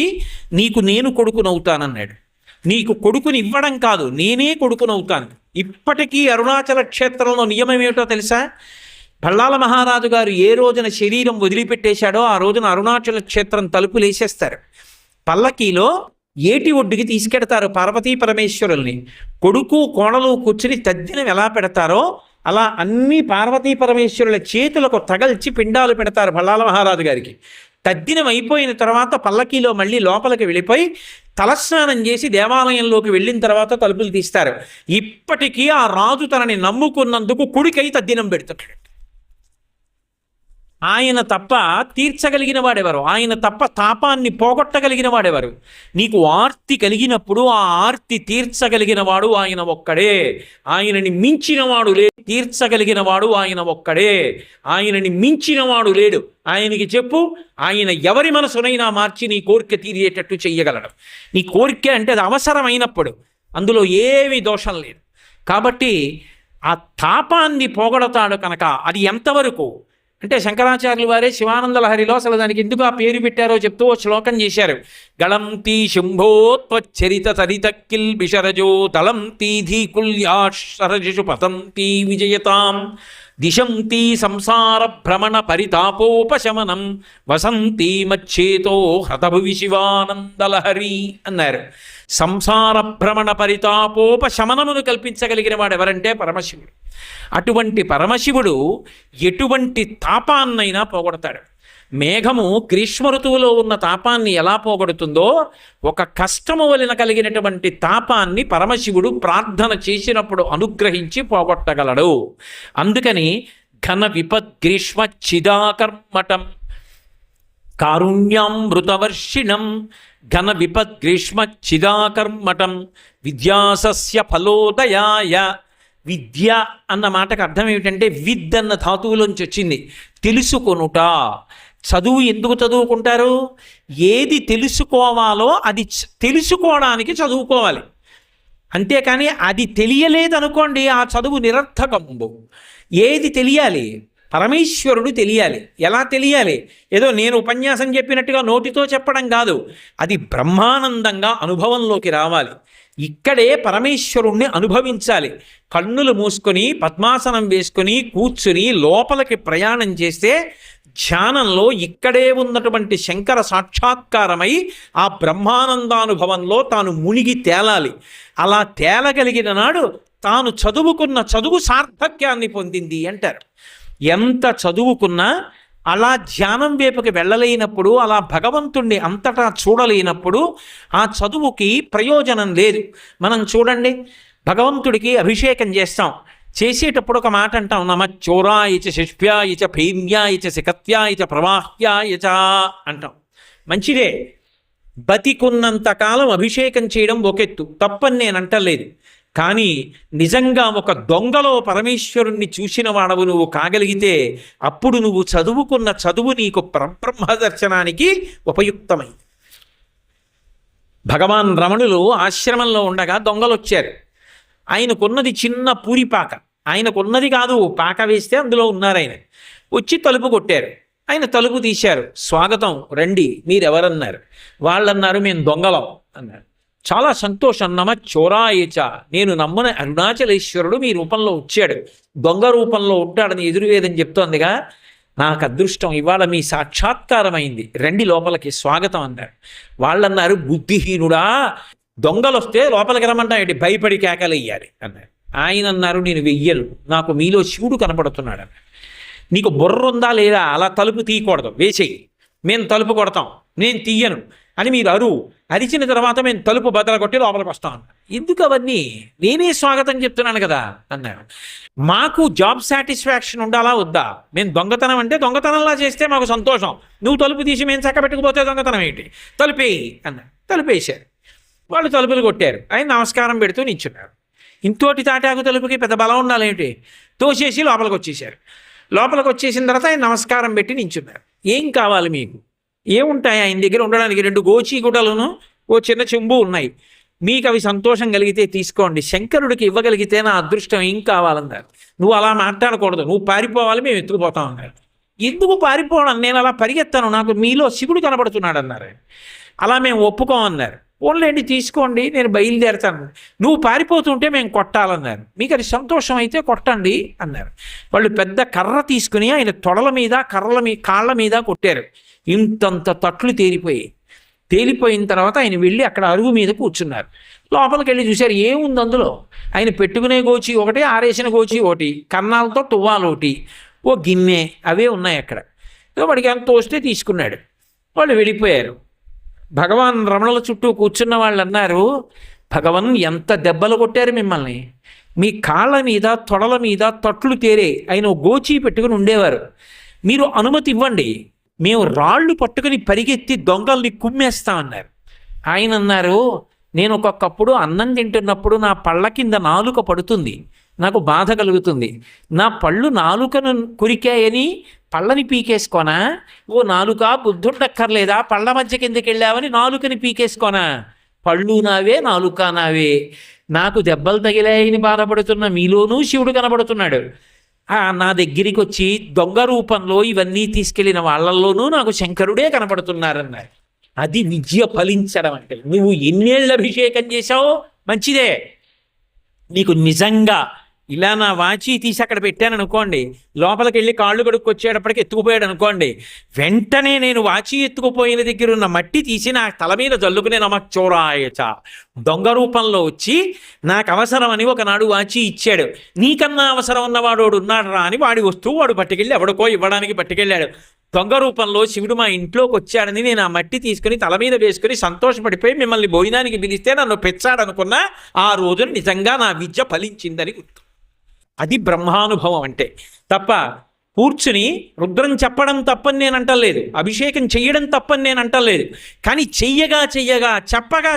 నీకు నేను కొడుకునవుతానన్నాడు. నీకు కొడుకుని ఇవ్వడం కాదు, నేనే కొడుకునవుతాను. ఇప్పటికీ అరుణాచల క్షేత్రంలో నియమం ఏమిటో తెలుసా? భళ్ళాల మహారాజు గారు ఏ రోజున శరీరం వదిలిపెట్టేశాడో ఆ రోజున అరుణాచల క్షేత్రం తలుపులు వేసేస్తారు. పల్లకీలో ఏటి ఒడ్డుకి తీసుకెడతారు పార్వతీ పరమేశ్వరుల్ని. కొడుకు కోడలు కూర్చుని తద్దినం ఎలా పెడతారో అలా అన్ని పార్వతీ పరమేశ్వరుల చేతులకు తగల్చి పిండాలు పెడతారు భళ్ళాల మహారాజు గారికి. తద్దినం అయిపోయిన తర్వాత పల్లకీలో మళ్ళీ లోపలికి వెళ్ళిపోయి తలస్నానం చేసి దేవాలయంలోకి వెళ్ళిన తర్వాత తలుపులు తీస్తారు. ఇప్పటికీ ఆ రాజు తనని నమ్ముకున్నందుకు కుడికై తద్దినం పెడుతున్నాడు. ఆయన తప్ప తీర్చగలిగిన వాడెవరు? ఆయన తప్ప తాపాన్ని పోగొట్టగలిగిన వాడెవరు? నీకు ఆర్తి కలిగినప్పుడు ఆ ఆర్తి తీర్చగలిగిన వాడు ఆయన ఒక్కడే. ఆయనని మించినవాడు లేడు. తీర్చగలిగిన వాడు ఆయన ఒక్కడే. ఆయనని మించినవాడు లేడు. ఆయనకి చెప్పు, ఆయన ఎవరి మనసునైనా మార్చి నీ కోరిక తీరేటట్టు చెయ్యగలడు. నీ కోరిక అంటే అది అవసరమైనప్పుడు, అందులో ఏమీ దోషం లేదు. కాబట్టి ఆ తాపాన్ని పోగొడతాడు కనుక అది ఎంతవరకు అంటే శంకరాచార్యులు వారే శివానంద లహరిలో అసలు దానికి ఎందుకు ఆ పేరు పెట్టారో చెప్తూ ఓ శ్లోకం చేశారు. గళంతి శంభోత్వచ్చరిత తరితక్కిల్ బిషరజో దళంతి ధీకుల్యాశరజు పతంతి విజయతాం దిశంతి సంసార భ్రమణ పరితాపోపశమనం వసంతి మచ్చేతో హతభువి శివానందలహరి అన్నారు. సంసార భ్రమణ పరితాపోపశమనమును కల్పించగలిగిన వాడు ఎవరంటే పరమశివుడు. అటువంటి పరమశివుడు ఎటువంటి తాపాన్నైనా పోగొడతాడు. మేఘము గ్రీష్మ ఋతువులో ఉన్న తాపాన్ని ఎలా పోగొడుతుందో, ఒక కష్టము వలన కలిగినటువంటి తాపాన్ని పరమశివుడు ప్రార్థన చేసినప్పుడు అనుగ్రహించి పోగొట్టగలడు. అందుకని ఘన విపద్గ్రీష్మ చిదాకర్మటం కారుణ్యామృతవర్షిణం ఘన విపద్గ్రీష్మ చిదాకర్మటం విద్యాసస్య ఫలోదయాయ. విద్య అన్న మాటకు అర్థం ఏమిటంటే విద్ అన్న ధాతువులోంచి వచ్చింది, తెలుసుకొనుట. చదువు ఎందుకు చదువుకుంటారు? ఏది తెలుసుకోవాలో అది తెలుసుకోవడానికి చదువుకోవాలి. అంతేకాని అది తెలియలేదనుకోండి ఆ చదువు నిరర్థకంబు. ఏది తెలియాలి? పరమేశ్వరుడు తెలియాలి. ఎలా తెలియాలి? ఏదో నేను ఉపన్యాసం చెప్పినట్టుగా నోటితో చెప్పడం కాదు, అది బ్రహ్మానందంగా అనుభవంలోకి రావాలి. ఇక్కడే పరమేశ్వరుణ్ణి అనుభవించాలి. కన్నులు మూసుకొని పద్మాసనం వేసుకొని కూర్చుని లోపలికి ప్రయాణం చేస్తే ధ్యానంలో ఇక్కడే ఉన్నటువంటి శంకర సాక్షాత్కారమై ఆ బ్రహ్మానందానుభవంలో తాను మునిగి తేలాలి. అలా తేలగలిగిన నాడు తాను చదువుకున్న చదువు సార్థక్యాన్ని పొందింది అంటారు. ఎంత చదువుకున్నా అలా ధ్యానం వైపుకి వెళ్ళలేనప్పుడు, అలా భగవంతుణ్ణి అంతటా చూడలేనప్పుడు ఆ చదువుకి ప్రయోజనం లేదు. మనం చూడండి, భగవంతుడికి అభిషేకం చేస్తాం. చేసేటప్పుడు ఒక మాట అంటాం, నమచ్చోరాయచ శిష్ప్యాయచ భైమ్యాయచ శిఖత్యాయచ ప్రవాహ్యాయచ అంటాం. మంచిదే, బతికున్నంతకాలం అభిషేకం చేయడం ఒకెత్తు, తప్పని నేను అంటలేదు. కానీ నిజంగా ఒక దొంగలో పరమేశ్వరుణ్ణి చూసిన వాడవు నువ్వు కాగలిగితే అప్పుడు నువ్వు చదువుకున్న చదువు నీకు పరబ్రహ్మ దర్శనానికి ఉపయుక్తమైంది. భగవాన్ రమణులు ఆశ్రమంలో ఉండగా దొంగలు వచ్చారు. ఆయనకున్నది చిన్న పూరిపాక, ఆయనకున్నది కాదు, పాక వేస్తే అందులో ఉన్నారు. ఆయన వచ్చి తలుపు కొట్టారు. ఆయన తలుపు తీశారు. స్వాగతం, రండి, మీరెవరన్నారు? వాళ్ళన్నారు, మేము దొంగలం అన్నారు. చాలా సంతోషం. నమచ్చోరాయచ, నేను నమ్మని అరుణాచలేశ్వరుడు మీ రూపంలో వచ్చాడు, దొంగ రూపంలో ఉంటాడని ఎదురువేదం చెప్తోందిగా. నాకు అదృష్టం, ఇవాళ మీ సాక్షాత్కారమైంది, రండి లోపలికి, స్వాగతం అన్నారు. వాళ్ళన్నారు, బుద్ధిహీనుడా, దొంగలు వస్తే లోపలికి రమ్మంటా ఏంటి, భయపడి కేకలెయ్యాలి అన్నారు. ఆయన అన్నారు, నేను వెయ్యను, నాకు మీలో శివుడు కనపడుతున్నాడు అన్నారు. నీకు బుర్ర ఉందా లేదా? అలా తలుపు తీయకూడదు, వేసేయి, మేము తలుపు కొడతాం, నేను తీయను అని మీరు అరిచిన తర్వాత మేము తలుపు బద్దలు కొట్టి లోపలికి వస్తాం అన్నారు. ఎందుకు అవన్నీ? నేనే స్వాగతం చెప్తున్నాను కదా అన్నారు. మాకు జాబ్ సాటిస్ఫాక్షన్ ఉండాలా వద్దా? మేము దొంగతనం అంటే దొంగతనంలా చేస్తే మాకు సంతోషం, నువ్వు తలుపు తీసి మేము చక్క పెట్టుకుపోతే దొంగతనం ఏంటి, తలుపేయి అన్నారు. తలుపేశారు. వాళ్ళు తలుపులు కొట్టారు. ఆయన నమస్కారం పెడుతూ నిల్చున్నారు. ఇంతోటి తాటాకు తలుపుకి పెద్ద బలం ఉండాలేంటి, తోసేసి లోపలికి వచ్చేసారు. లోపలికి వచ్చేసిన తర్వాత ఆయన నమస్కారం పెట్టి నిల్చున్నారు. ఏం కావాలి మీకు? ఏముంటాయి ఆయన దగ్గర ఉండడానికి? 2 గోచీగుటలను ఓ చిన్న చెంబు ఉన్నాయి, మీకు అవి సంతోషం కలిగితే తీసుకోండి, శంకరుడికి ఇవ్వగలిగితే నా అదృష్టం, ఏం కావాలన్నారు. నువ్వు అలా మాట్లాడకూడదు, నువ్వు పారిపోవాలి, మేము ఎత్తుకుపోతాం అన్నారు. ఎందుకు పారిపోవడం? నేను అలా పరిగెత్తాను, నాకు మీలో శివుడు కనబడుతున్నాడు అన్నారు. అలా మేము ఒప్పుకోమన్నారు. ఓన్లేండి, తీసుకోండి, నేను బయలుదేరుతాను. నువ్వు పారిపోతుంటే మేము కొట్టాలన్నారు. మీకు అది సంతోషం అయితే కొట్టండి అన్నారు. వాళ్ళు పెద్ద కర్ర తీసుకుని ఆయన తొడల మీద, కాళ్ళ మీద కొట్టారు. ఇంతంత తట్లు తేలిపోయిన తర్వాత ఆయన వెళ్ళి అక్కడ అరుగు మీద కూర్చున్నారు. లోపలికి వెళ్ళి చూశారు, ఏముంది అందులో? ఆయన పెట్టుకునే గోచి ఒకటి, ఆరేసిన గోచి ఒకటి, కన్నాలతో తువ్వాలు ఒకటి, ఓ గిన్నె, అవే ఉన్నాయి అక్కడ. వాడికి ఎంత తోస్తే తీసుకున్నాడు. వాళ్ళు వెళ్ళిపోయారు. భగవాన్ రమణుల చుట్టూ కూర్చున్న వాళ్ళు అన్నారు, భగవన్ ఎంత దెబ్బలు కొట్టారు మిమ్మల్ని, మీ కాళ్ళ మీద తొడల మీద తట్లు తేరే. ఆయన గోచి పెట్టుకుని ఉండేవారు. మీరు అనుమతి ఇవ్వండి, మేము రాళ్ళు పట్టుకుని పరిగెత్తి దొంగల్ని కుమ్మేస్తామన్నారు. ఆయన అన్నారు, నేను ఒక్కొక్కప్పుడు అన్నం తింటున్నప్పుడు నా పళ్ళ కింద నాలుక పడుతుంది, నాకు బాధ కలుగుతుంది. నా పళ్ళు నాలుకను కొరికాయని పళ్ళని పీకేసుకోనా? ఓ నాలుక బుద్ధుండక్కర్లేదా? పళ్ళ మధ్య కిందకి వెళ్ళావని నాలుకని పీకేసుకోనా? పళ్ళు నావే, నాలుక నావే. నాకు దెబ్బలు తగిలాయని బాధపడుతున్న మీలోనూ శివుడు కనబడుతున్నాడు. నా దగ్గరికి వచ్చి దొంగ రూపంలో ఇవన్నీ తీసుకెళ్లిన వాళ్ళల్లోనూ నాకు శంకరుడే కనబడుతున్నారన్నారు. అది విద్య ఫలించడం అంటే. నువ్వు ఎన్నేళ్ళ అభిషేకం చేశావో మంచిదే, నీకు నిజంగా ఇలా నా వాచి తీసి అక్కడ పెట్టాను అనుకోండి, లోపలికి వెళ్ళి కాళ్ళు కడుక్కొచ్చేటప్పటికి ఎత్తుకుపోయాడు అనుకోండి, వెంటనే నేను వాచి ఎత్తుకుపోయిన దగ్గర ఉన్న మట్టి తీసి నా తల మీద జల్లుకునే నమచ్చోరాయచ దొంగ రూపంలో వచ్చి నాకు అవసరమని ఒకనాడు వాచి ఇచ్చాడు. నీకన్నా అవసరం ఉన్నవాడు ఉన్నాడు రా అని వాడి వస్తువు వాడు పట్టుకెళ్ళి ఎవడికో ఇవ్వడానికి పట్టుకెళ్ళాడు. దొంగ రూపంలో శివుడు మా ఇంట్లోకి వచ్చాడని నేను ఆ మట్టి తీసుకుని తల మీద వేసుకుని సంతోషపడిపోయి మిమ్మల్ని భోజనానికి పిలిస్తే నన్ను పెంచాడనుకున్నా ఆ రోజున నిజంగా నా విద్య ఫలించిందని గుర్తు. అది బ్రహ్మానుభవం అంటే. తప్ప కూర్చుని రుద్రం చెప్పడం తప్పని నేను అంటలేదు, అభిషేకం చెయ్యడం తప్పని నేను అంటలేదు. కానీ చెయ్యగా చెప్పగా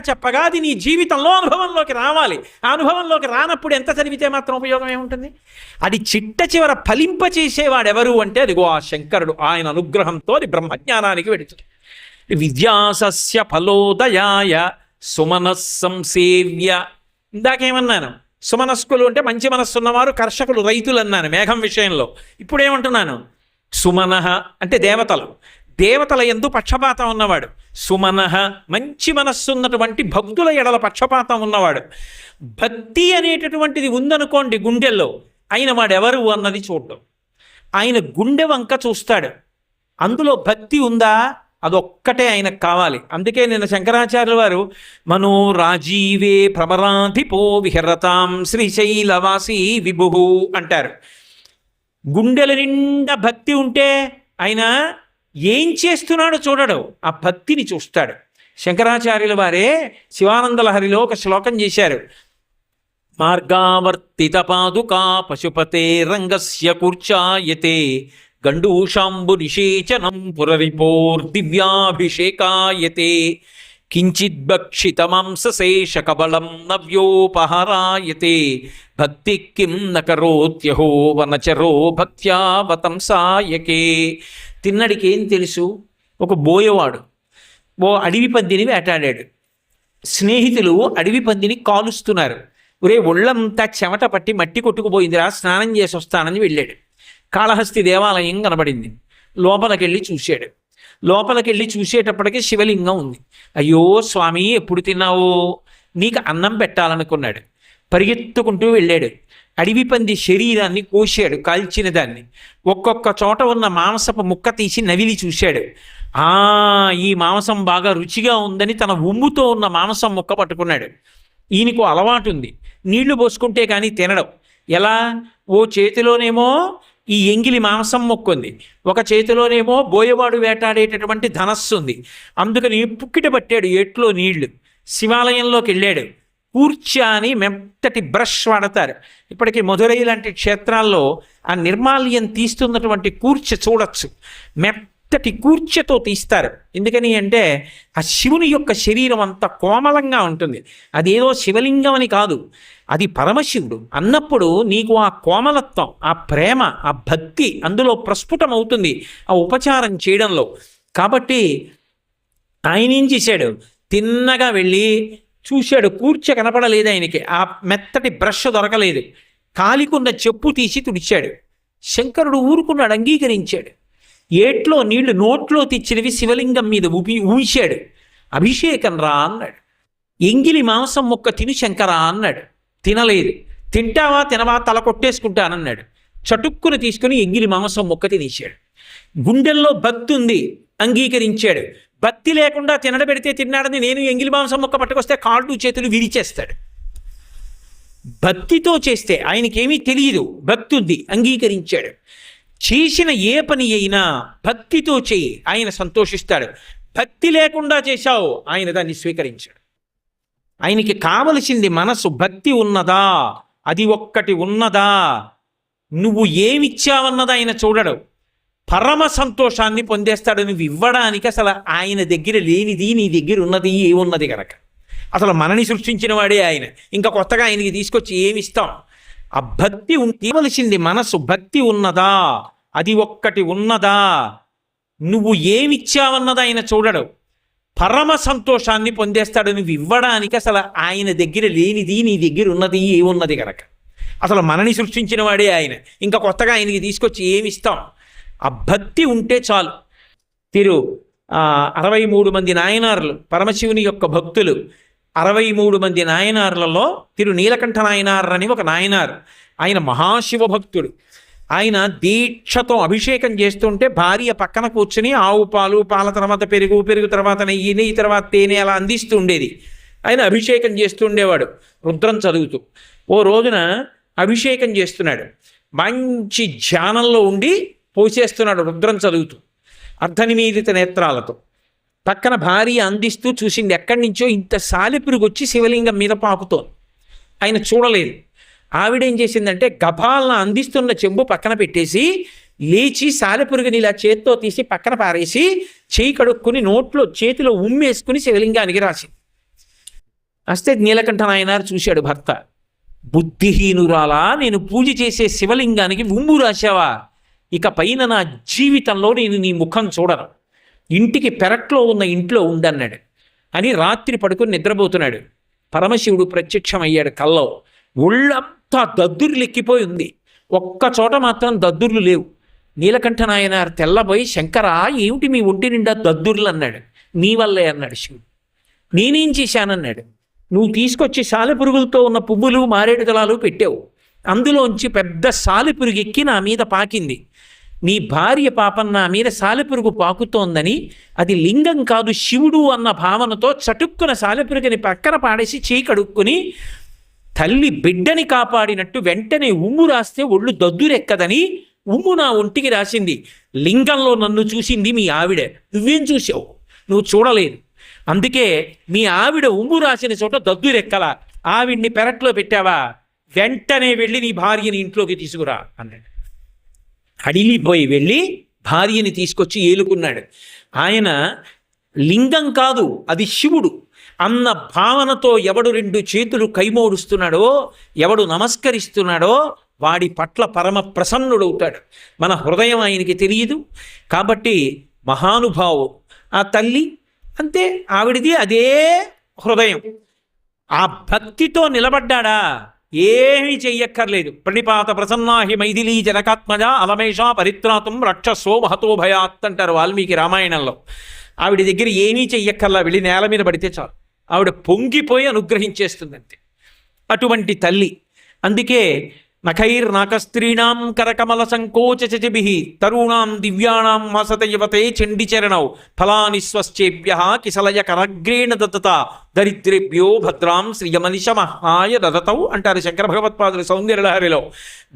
అది నీ జీవితంలో అనుభవంలోకి రావాలి. ఆ అనుభవంలోకి రానప్పుడు ఎంత చదివితే మాత్రం ఉపయోగం ఏముంటుంది? అది చిట్ట చివర ఫలింపచేసేవాడెవరు అంటే అదిగో ఆ శంకరుడు. ఆయన అనుగ్రహంతో అది బ్రహ్మజ్ఞానానికి వెడుతుంది. విద్యాసస్య ఫలోదయాయ సుమనస్సంసేవ్య. ఇందాకేమన్నాను? సుమనస్కులు అంటే మంచి మనస్సు ఉన్నవారు, కర్షకులు, రైతులు అన్నాను మేఘం విషయంలో. ఇప్పుడు ఏమంటున్నాను? సుమనః అంటే దేవతలు. దేవతల యందు పక్షపాతం ఉన్నవాడు సుమనః. మంచి మనస్సు ఉన్నటువంటి భక్తుల ఎడల పక్షపాతం ఉన్నవాడు. భక్తి అనేటటువంటిది ఉందనుకోండి గుండెల్లో, ఆయన వాడెవరు అన్నది చూడడం. ఆయన గుండె వంక చూస్తాడు, అందులో భక్తి ఉందా అదొక్కటే ఆయనకు కావాలి. అందుకే నిన్న శంకరాచార్యుల వారు మనో రాజీవే భ్రమరాధిపో విహరతాం శ్రీశైలవాసి విభు అంటారు. గుండెల నిండా భక్తి ఉంటే ఆయన ఏం చేస్తున్నాడో చూడడు, ఆ భక్తిని చూస్తాడు. శంకరాచార్యుల వారే శివానంద లహరిలో ఒక శ్లోకం చేశారు. మార్గావర్తిత పాదుకా పశుపతే రంగస్య కూర్చాయతే గండూషాంబు నిషేచనం పురరిపోర్దివ్యాభిషేకాయతే కించిద్భక్షితమాంసశేష కబళం నవ్యోపహరాయతే భక్తి కిం నకరోత్యహో వనచరో భక్త్యావతంసాయకే. తిన్నడికి ఏం తెలుసు? ఒక బోయవాడు ఓ అడవి పందిని వేటాడాడు. స్నేహితులు అడవి పందిని కాలుస్తున్నారు. ఒరే ఒళ్ళంతా చెమట పట్టి మట్టి కొట్టుకుపోయిందిరా, స్నానం చేసి వస్తానని వెళ్ళాడు. కాళహస్తి దేవాలయం కనబడింది. లోపలికెళ్ళి చూశాడు. లోపలికెళ్ళి చూసేటప్పటికి శివలింగం ఉంది. అయ్యో స్వామి ఎప్పుడు తిన్నావో, నీకు అన్నం పెట్టాలనుకున్నాడు. పరిగెత్తుకుంటూ వెళ్ళాడు. అడవి పంది శరీరాన్ని కోశాడు, కాల్చిన దాన్ని. ఒక్కొక్క చోట ఉన్న మాంసపు ముక్క తీసి నవిలి చూశాడు. ఈ మాంసం బాగా రుచిగా ఉందని తన ఉమ్ముతో ఉన్న మాంసం ముక్క పట్టుకున్నాడు. ఈయనకు అలవాటు ఉంది, నీళ్లు పోసుకుంటే కానీ తినడం. ఎలా? ఓ చేతిలోనేమో ఈ ఎంగిలి మాంసం మొక్కుంది, ఒక చేతిలోనేమో బోయవాడు వేటాడేటటువంటి ధనస్సు ఉంది. అందుకని పుక్కిట పట్టాడు ఏట్లో నీళ్లు. శివాలయంలోకి వెళ్ళాడు. కూర్చాని మెత్తటి బ్రష్ వాడతారు. ఇప్పటికీ మధురై లాంటి క్షేత్రాల్లో ఆ నిర్మాల్యం తీస్తున్నటువంటి కూర్చ చూడొచ్చు. మెత్తటి కూర్చతో తీస్తారు. ఎందుకని అంటే ఆ శివుని యొక్క శరీరం అంత కోమలంగా ఉంటుంది. అదేదో శివలింగం అని కాదు, అది పరమశివుడు అన్నప్పుడు నీకు ఆ కోమలత్వం, ఆ ప్రేమ, ఆ భక్తి అందులో ప్రస్ఫుటం అవుతుంది ఆ ఉపచారం చేయడంలో. కాబట్టి ఆయన ఏం చేశాడు? తిన్నగా వెళ్ళి చూశాడు, కూర్చ కనపడలేదు ఆయనకి, ఆ మెత్తటి బ్రష్ దొరకలేదు. కాలికున్న చెప్పు తీసి తుడిచాడు. శంకరుడు ఊరుకున్నాడు, అంగీకరించాడు. ఏట్లో నీళ్లు నోట్లో తెచ్చినవి శివలింగం మీద ఊశాడు. అభిషేకం రా అన్నాడు. ఎంగిలి మాంసం ముక్క తిని శంకరా అన్నాడు. తినలేదు. తింటావా తినవా తల కొట్టేసుకుంటానన్నాడు. చటుక్కును తీసుకుని ఎంగిలి మాంసం ముక్క తినేశాడు. గుండెల్లో భక్తి ఉంది, అంగీకరించాడు. భక్తి లేకుండా తినడ పెడితే తిన్నాడని నేను ఎంగిలి మాంసం ముక్క పట్టుకొస్తే కాళ్ళు చేతులు విరిచేస్తాడు. భక్తితో చేస్తే ఆయనకేమీ తెలియదు, భక్తి ఉంది, అంగీకరించాడు. చేసిన ఏ పని అయినా భక్తితో చేయి, ఆయన సంతోషిస్తాడు. భక్తి లేకుండా చేశావు, ఆయన దాన్ని స్వీకరించాడు. ఆయనకి కావలసింది మనసు. భక్తి ఉన్నదా, అది ఒక్కటి ఉన్నదా, నువ్వు ఏమిచ్చావన్నది ఆయన చూడడు. పరమ సంతోషాన్ని పొందేస్తాడు. నువ్వు ఇవ్వడానికి అసలు ఆయన దగ్గర లేనిది నీ దగ్గర ఉన్నది ఏమున్నది కనుక. అసలు మనని సృష్టించిన వాడే ఆయన, ఇంకా కొత్తగా ఆయనకి తీసుకొచ్చి ఏమిస్తాం? ఆ భక్తి తీవలసింది మనసు. భక్తి ఉన్నదా, అది ఒక్కటి ఉన్నదా, నువ్వు ఏమిచ్చావన్నది ఆయన చూడడు. పరమ సంతోషాన్ని పొందేస్తాడు. నువ్వు ఇవ్వడానికి అసలు ఆయన దగ్గర లేనిది నీ దగ్గర ఉన్నది ఏమున్నది కనుక. అసలు మనని సృష్టించిన వాడే ఆయన, ఇంకా కొత్తగా ఆయనకి తీసుకొచ్చి ఏమిస్తాం? ఆ భక్తి ఉంటే చాలు. 63 మంది నాయనార్లు పరమశివుని యొక్క భక్తులు. 63 మంది నాయనార్లలో నీలకంఠ నాయనార్ అని ఒక నాయనారు. ఆయన మహాశివ భక్తుడు. ఆయన దీక్షతో అభిషేకం చేస్తుంటే భార్య పక్కన కూర్చుని ఆవు పాలు, పాల తర్వాత పెరుగు, పెరుగు తర్వాత నెయ్యి, నెయ్యి తర్వాత తేనె అలా అందిస్తూ ఉండేది. ఆయన అభిషేకం చేస్తూ ఉండేవాడు రుద్రం చదువుతూ. ఓ రోజున అభిషేకం చేస్తున్నాడు, మంచి ధ్యానంలో ఉండి పోసేస్తున్నాడు రుద్రం చదువుతూ అర్ధనిమీలిత నేత్రాలతో. పక్కన భార్య అందిస్తూ చూసింది, ఎక్కడి నుంచో ఇంత సాలెపురుగు వచ్చి శివలింగం మీద పాకుతోంది. ఆయన చూడలేదు. ఆవిడేం చేసిందంటే గభాలను అందిస్తున్న చెంబు పక్కన పెట్టేసి లేచి సాలెపురుగుని ఇలా చేత్తో తీసి పక్కన పారేసి చేయి కడుక్కుని చేతిలో ఉమ్మేసుకుని శివలింగానికి రాసింది. వస్తే నీలకంఠ నాయనారు చూశాడు భర్త. బుద్ధిహీనురాలా, నేను పూజ చేసే శివలింగానికి ఉమ్ము రాశావా? ఇక పైన నా జీవితంలో నేను నీ ముఖం చూడను, ఇంటికి పెరట్లో ఉన్న ఇంట్లో ఉండన్నాడు అని రాత్రి పడుకుని నిద్రపోతున్నాడు. పరమశివుడు ప్రత్యక్షమయ్యాడు కల్లో. ఒళ్ళంతా దద్దుర్లు ఎక్కిపోయి ఉంది, ఒక్క చోట మాత్రం దద్దుర్లు లేవు. నీలకంఠ నాయనారు తెల్లబోయి, శంకరా ఏమిటి మీ ఒంటి నిండా దద్దుర్లు అన్నాడు. నీ వల్లే అన్నాడు శివుడు. నేనేం చేశానన్నాడు. నువ్వు తీసుకొచ్చి సాలెపురుగులతో ఉన్న పువ్వులు, మారేడు దళాలు పెట్టావు, అందులోంచి పెద్ద సాలెపురుగు ఎక్కి నా మీద పాకింది. నీ భార్య పాపం నా మీద సాలెపురుగు పాకుతోందని, అది లింగం కాదు శివుడు అన్న భావనతో చటుక్కున సాలెపురుగుని పక్కన పాడేసి చేయి కడుక్కుని తల్లి బిడ్డని కాపాడినట్టు వెంటనే ఉమ్ము రాస్తే ఒళ్ళు దద్దురెక్కదని ఉమ్ము నా ఒంటికి రాసింది. లింగంలో నన్ను చూసింది మీ ఆవిడ, నువ్వేం చూసావు? నువ్వు చూడలేదు. అందుకే మీ ఆవిడ ఉమ్ము రాసిన చోట దద్దురెక్కల. ఆవిడ్ని పెరట్లో పెట్టావా? వెంటనే వెళ్ళి నీ భార్యని ఇంట్లోకి తీసుకురా అన్నాడు. అడిలిపోయి వెళ్ళి భార్యని తీసుకొచ్చి ఏలుకున్నాడు. ఆయన లింగం కాదు, అది శివుడు అన్న భావనతో ఎవడు 2 చేతులు కైమోడుస్తున్నాడో, ఎవడు నమస్కరిస్తున్నాడో వాడి పట్ల పరమ ప్రసన్నుడవుతాడు. మన హృదయం ఆయనకి తెలియదు కాబట్టి మహానుభావు. ఆ తల్లి అంతే, ఆవిడిది అదే హృదయం. ఆ భక్తితో నిలబడ్డాడా, ఏమీ చెయ్యక్కర్లేదు. ప్రణిపాత ప్రసన్నాహి మైథిలీ జనకాత్మజ అలమేషా పరిత్రాతం రక్షసో మహతో భయాత్ అంటారు వాల్మీకి రామాయణంలో. ఆవిడ దగ్గర ఏమీ చెయ్యక్కర్లా, వెళ్ళి నేల మీద పడితే చాలు, ఆవిడ పొంగిపోయి అనుగ్రహించేస్తుందంతే. అటువంటి తల్లి. అందుకే నఖైర్నాకస్త్రీణాం కరకమల సంకోచచభిః తరుణాం దివ్యానాం వసతయవతే చండిచరణౌ ఫలాని స్వశ్చేభ్య కిసలయ కరగ్రేణ దత్తత దరిద్రేభ్యో భద్రాం శ్రియమనిషమహాయ దదతౌ అంటారు శంకర భగవత్పాదులు సౌందర్యలహరిలో.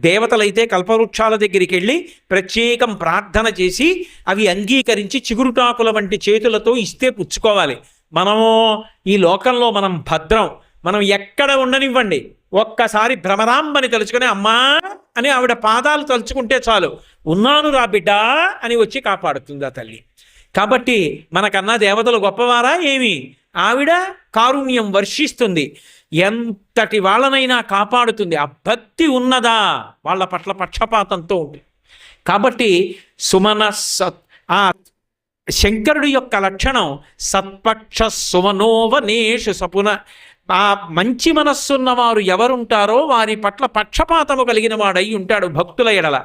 దేవతలైతే కల్పవృక్షాల దగ్గరికి వెళ్ళి ప్రత్యేకం ప్రార్థన చేసి అవి అంగీకరించి చిగురుటాకుల వంటి చేతులతో ఇస్తే పుచ్చుకోవాలి. మనము ఈ లోకంలో మనం భద్రం, మనం ఎక్కడ ఉండనివ్వండి, ఒక్కసారి భ్రమరాంబని తలుచుకుని అమ్మా అని ఆవిడ పాదాలు తలుచుకుంటే చాలు, ఉన్నాను రా బిడ్డ అని వచ్చి కాపాడుతుంది ఆ తల్లి. కాబట్టి మనకన్నా దేవతలు గొప్పవారా ఏమి? ఆవిడ కారుణ్యం వర్షిస్తుంది, ఎంతటి వాళ్ళనైనా కాపాడుతుంది. ఆ భక్తి ఉన్నదా వాళ్ళ పట్ల పక్షపాతంతో ఉంది. కాబట్టి ఆ శంకరుడి యొక్క లక్షణం సత్పక్ష సుమనోవనేషు సపున. ఆ మంచి మనస్సున్నవారు ఎవరుంటారో వారి పట్ల పక్షపాతము కలిగిన వాడై ఉంటాడు. భక్తుల ఎడల,